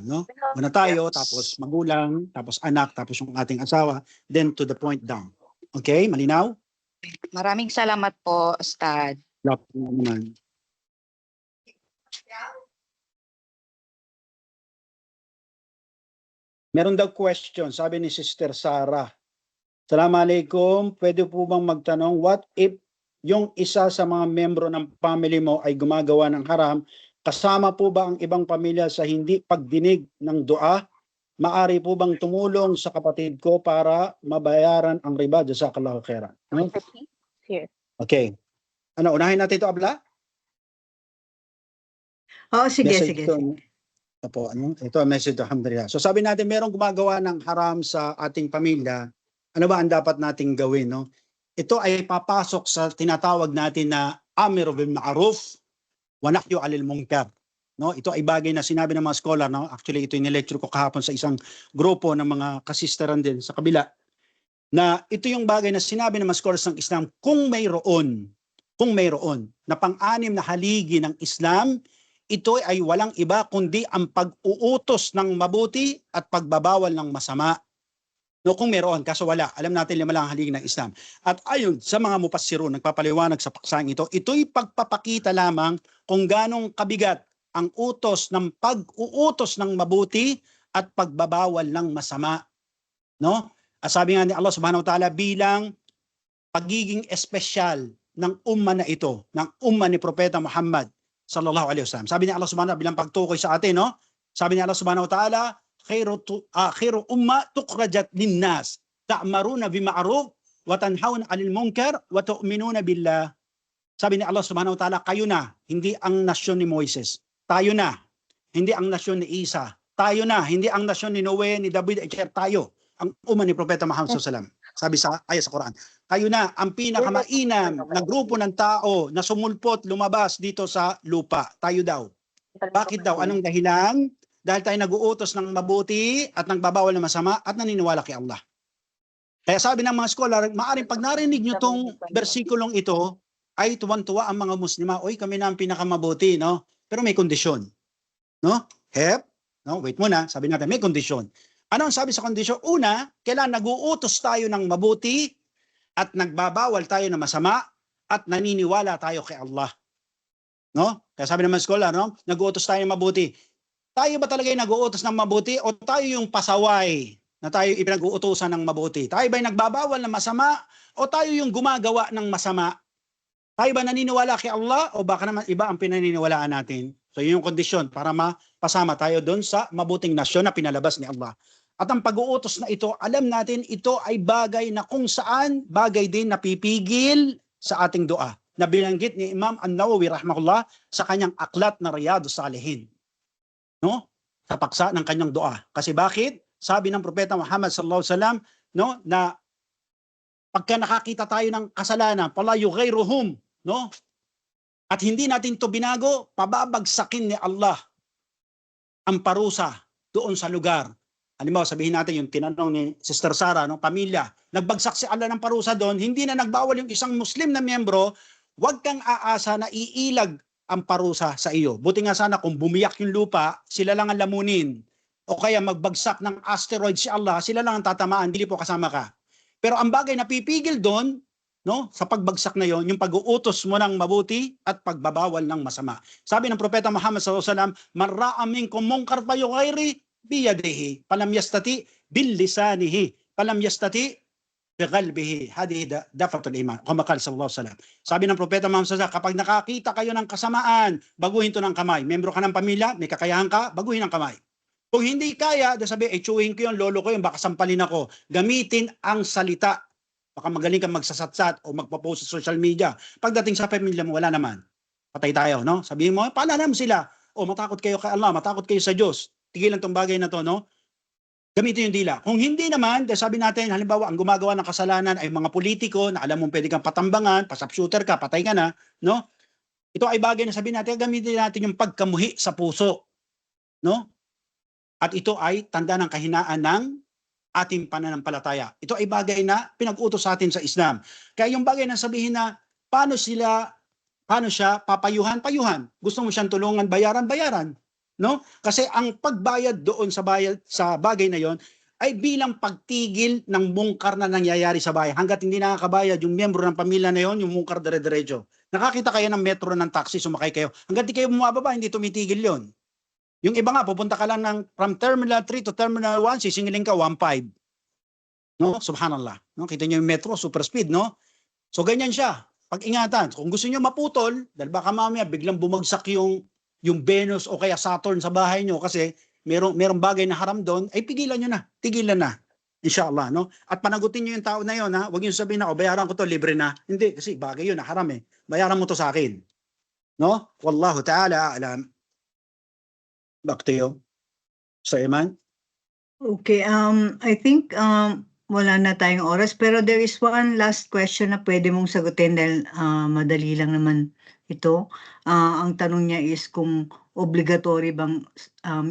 S2: no? Una tayo, tapos magulang, tapos anak, tapos yung ating asawa, then to the point down. Okay, malinaw?
S5: Maraming salamat po, Ustad.
S2: Dapat naman. Meron daw question, sabi ni Sister Sarah. Assalamualaikum, pwede po bang magtanong, what if yung isa sa mga membro ng family mo ay gumagawa ng haram, kasama po ba ang ibang pamilya sa hindi pagdinig ng dua? Maari po bang tumulong sa kapatid ko para mabayaran ang riba? Jazakallahu khairan. No? Okay. Ano, unahin natin ito, Abla?
S3: Oo, sige.
S2: Opo, ito ang message, alhamdulillah. So sabi natin, merong gumagawa ng haram sa ating pamilya. Ano ba ang dapat nating gawin? No? Ito ay papasok sa tinatawag natin na amiru bil ma'ruf wa nahyu 'anil munkar. No? Ito ay bagay na sinabi ng mga scholar. No? Actually, ito yung lecture ko kahapon sa isang grupo ng mga kasisteran din sa kabila. Na ito yung bagay na sinabi ng mga scholars ng Islam, kung mayroon na pang-anim na haligi ng Islam, ito ay walang iba kundi ang pag-uutos ng mabuti at pagbabawal ng masama. No, kung meron, kaso wala. Alam natin lima lang ang haligi ng Islam. At ayon sa mga mupassirun, nagpapaliwanag sa paksang ito, ito'y pagpapakita lamang kung ganong kabigat ang utos ng pag-uutos ng mabuti at pagbabawal ng masama. No? At sabi nga ni Allah subhanahu wa ta'ala, bilang pagiging espesyal ng umma na ito, ng umma ni Propeta Muhammad sallallahu alaihi wasallam. Sabi ni Allah subhanahu wa ta'ala, bilang pagtukoy sa atin, no? Sabi ni Allah subhanahu wa ta'ala, khairu umma tukrajat linnas, ta'maruna bima'ruf wa tanhauna 'anil munkar wa tu'minuna billah. Sabi ni Allah subhanahu wa ta'ala, kayo na, hindi ang nasyon ni Moises. Tayo na, hindi ang nasyon ni Isa. Tayo na, hindi ang nasyon ni Noe, ni David, etc. Tayo. ang umma ni Propeta Muhammad SAW. Sabi sa ayat sa Quran, kayo na ang pinakamainam na grupo ng tao na sumulpot, lumabas dito sa lupa. Tayo daw. Bakit daw? Anong dahilan? Dahil tayo nag-uutos ng mabuti at nagbabawal ng masama at naniniwala kay Allah. Kaya sabi ng mga scholar, maaring pag narinig nyo tong bersikulong ito, ay tuwan-tuwa ang mga Muslima. Oy, kami na ang pinakamabuti, no? Pero may kondisyon. No? No? Wait muna, sabi natin, may kondisyon. Ano ang sabi sa kondisyon? Una, kailangan nag-uutos tayo ng mabuti at nagbabawal tayo ng masama at naniniwala tayo kay Allah. No? Kaya sabi naman scholar, no? Nag-uutos tayo ng mabuti. Tayo ba talaga yung nag-uutos ng mabuti o tayo yung pasaway na tayo ipinag-uutosan ng mabuti? Tayo ba yung nagbabawal ng masama o tayo yung gumagawa ng masama? Tayo ba naniniwala kay Allah o baka naman iba ang pinaniniwalaan natin? So yun yung kondisyon para mapasama tayo doon sa mabuting nasyon na pinalabas ni Allah. At ang pag-uutos na ito, alam natin ito ay bagay na kung saan bagay din napipigil sa ating dua. Na binanggit ni Imam An-Nawawi rahimahullah sa kanyang aklat na Riyadus Salihin. No? Sa paksa ng kanyang dua. Kasi bakit? Sabi ng Propeta Muhammad sallallahu alaihi wasallam, no, na pagka nakakita tayo ng kasalanan, pala yughayruhum, no? At hindi natin to binago, pababagsakin ni Allah ang parusa doon sa lugar. Halimbawa, sabihin natin yung tinanong ni Sister Sarah, no, pamilya, nagbagsak si Allah ng parusa doon, hindi na nagbawal yung isang Muslim na miyembro, huwag kang aasa na iilag ang parusa sa iyo. Buti nga sana kung bumiyak yung lupa, sila lang ang lamunin. O kaya magbagsak ng asteroid si Allah, sila lang ang tatamaan, hindi po kasama ka. Pero ang bagay na pipigil doon, no, sa pagbagsak na yon, yung pag-uutos mo ng mabuti at pagbabawal ng masama. Sabi ng Propeta Muhammad sallallahu alaihi wasallam, "Man ra'a minkum munkar fayughayyirhu biyadihi, falam yastati bil lisanihi, falam yastati biqalbihi." Hadhihi dafatul iman. Kama qala sallallahu alaihi wasallam. Sabi ng Propeta Muhammad sallallahu alaihi wasallam, kapag nakakita kayo ng kasamaan, baguhin to ng kamay. Membro ka ng pamilya, may kakayahan ka, baguhin ng kamay. Kung hindi kaya, sabi, chewing ko yun, lolo ko yun, baka sampalin ako. Gamitin ang salita. Baka magaling kang magsasatsat o magpo-post sa social media. Pagdating sa pamilya mo, wala naman. Patay tayo, no? Sabihin mo, paalala mo sila. O matakot kayo kay Allah, matakot kayo sa Diyos. Tigilan tong bagay na to, no? Gamitin yung dila. Kung hindi naman, sabi natin, halimbawa, ang gumagawa ng kasalanan ay mga politiko na alam mong pwede kang patambangan, pasap-shooter ka, patay ka na, no? Ito ay bagay na sabi natin, gamitin natin yung pagkamuhi sa puso, no? At ito ay tanda ng kahinaan ng ating pananampalataya. Ito ay bagay na pinag-utos sa atin sa Islam. Kaya yung bagay na sabihin na paano siya papayuhan? Gusto mo siyang tulungan, bayaran, no? Kasi ang pagbayad doon sa bagay na yon ay bilang pagtigil ng mungkar na nangyayari sa bahay. Hangga't hindi nakakabayad yung miyembro ng pamilya na yon, yung mungkar dire-diretso. Nakakita kayo ng metro ng taxi, sumakay kayo. Hangga't di kayo bumababa, hindi tumitigil yon. Yung iba nga, pupunta ka lang from Terminal 3 to Terminal 1, sisingiling ka 1.5. No? Subhanallah. No? Kita nyo yung metro, super speed, no? So ganyan siya. Pag-ingatan. Kung gusto nyo maputol, dahil baka mamaya biglang bumagsak yung Venus o kaya Saturn sa bahay nyo kasi merong bagay na haram doon, ay pigilan nyo na. Tigilan na. Inshallah, no? At panagutin nyo yung tao na yon, ha? Huwag nyo sabihin na, bayaran ko to, libre na. Hindi, kasi bagay yun, haram eh. Bayaran mo to sa akin. No? Wallahu ta'ala a'lam. Back to you. So, Iman?
S3: Okay, I think wala na tayong oras, pero there is one last question na pwede mong sagutin dahil madali lang naman ito. Ang tanong niya is kung obligatory bang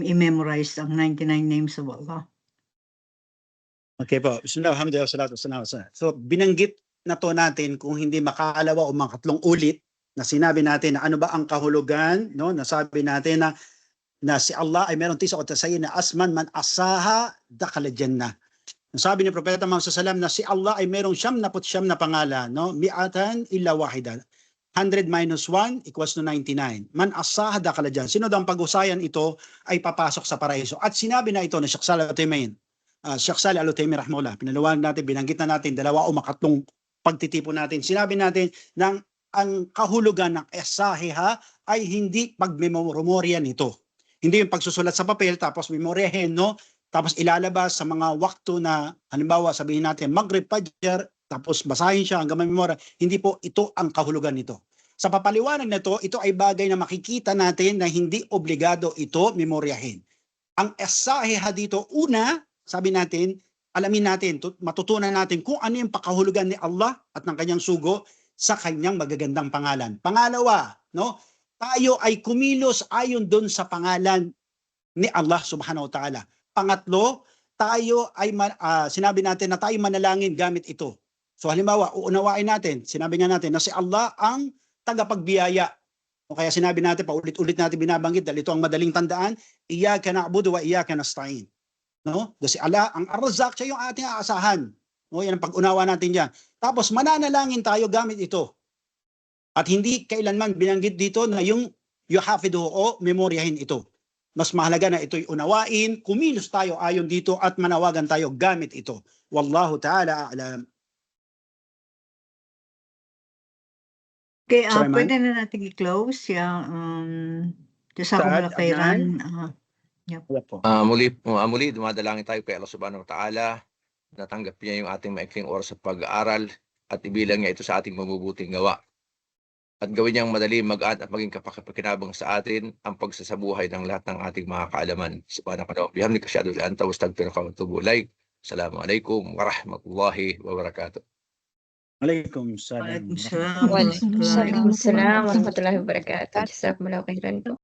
S3: i-memorize ang 99 names of Allah.
S2: Okay po. Bismillah, alhamdulillah, salatu wassalamu. So, binanggit na to natin kung hindi makalawa o makatlong ulit na sinabi natin na ano ba ang kahulugan, no? Nasabi natin na si Allah ay meron tisa o tasayin na asman man asaha dakhala jannah. Sabi ni Propeta Muhammad sallallahu alaihi wasallam na si Allah ay merong 99 na pangalan, no? Mi'atan illa wahida. 100 minus 1 equals to 99. Man asaha dakhala jannah. Sino daw ang pag-usayan ito ay papasok sa paraiso. At sinabi na ito na Sheikh Salih Al-Uthaymeen. Sheikh Salih Al-Uthaymeen rahimahullah. Pinalawan natin, binanggit na natin dalawa o makatlong pagtitipon natin. Sinabi natin na ang kahulugan ng asahiha ay hindi pagmemorya nito. Hindi yung pagsusulat sa papel tapos memoryahin, no? Tapos ilalabas sa mga waktu na halimbawa sabihin natin Maghrib, Fajr, tapos basahin siya hanggang memorya. Hindi po ito ang kahulugan nito. Sa papaliwanag na ito ay bagay na makikita natin na hindi obligado ito memoryahin. Ang asahiha dito, una, sabi natin, alamin natin, matutunan natin kung ano yung pakahulugan ni Allah at ng kanyang sugo sa kanyang magagandang pangalan. Pangalawa, no? Tayo ay kumilos ayon doon sa pangalan ni Allah subhanahu wa ta'ala. Pangatlo, tayo ay sinabi natin na tayo manalangin gamit ito. So halimbawa, uunawain natin, sinabi nga natin na si Allah ang tagapagbiyaya. O kaya sinabi natin, paulit-ulit natin binabanggit dahil ito ang madaling tandaan, iyyaka na'budu wa iyyaka nasta'in. No? Kasi Allah, ang Ar-Razzaq, siya yung ating aasahan. No? Yan ang pag-unawa natin diyan. Tapos mananalangin tayo gamit ito. At hindi kailanman binanggit dito na yung yuhafiduhu o memoryahin ito. Mas mahalaga na ito'y unawain, kumilos tayo ayon dito at manawagan tayo gamit ito. Wallahu ta'ala a'lam.
S3: Okay,
S2: Sulaiman?
S3: pwede na natin i-close. Yeah, Jazakumullah
S2: Ustad,
S3: khairan.
S1: Muli, dumadalangin tayo kay Allah subhanahu wa ta'ala. Natanggap niya yung ating maikling oras sa pag-aaral at ibilang niya ito sa ating mabubuting gawa. At gawin niyang madali magaan at maging kapaki-pakinabang sa atin ang pagsasabuhay ng lahat ng ating mga kaalaman. Subhanaka wa bihamdika asyhadu an la ilaha illa anta astaghfiruka wa atubu ilaik. Assalamualaikum warahmatullahi wabarakatuh.
S2: Waalaikumsalam.
S3: Waalaikumsalam.
S5: Waalaikumsalam.
S4: Waalaikumsalam warahmatullahi wabarakatuh. Jazakumullahu khairan po.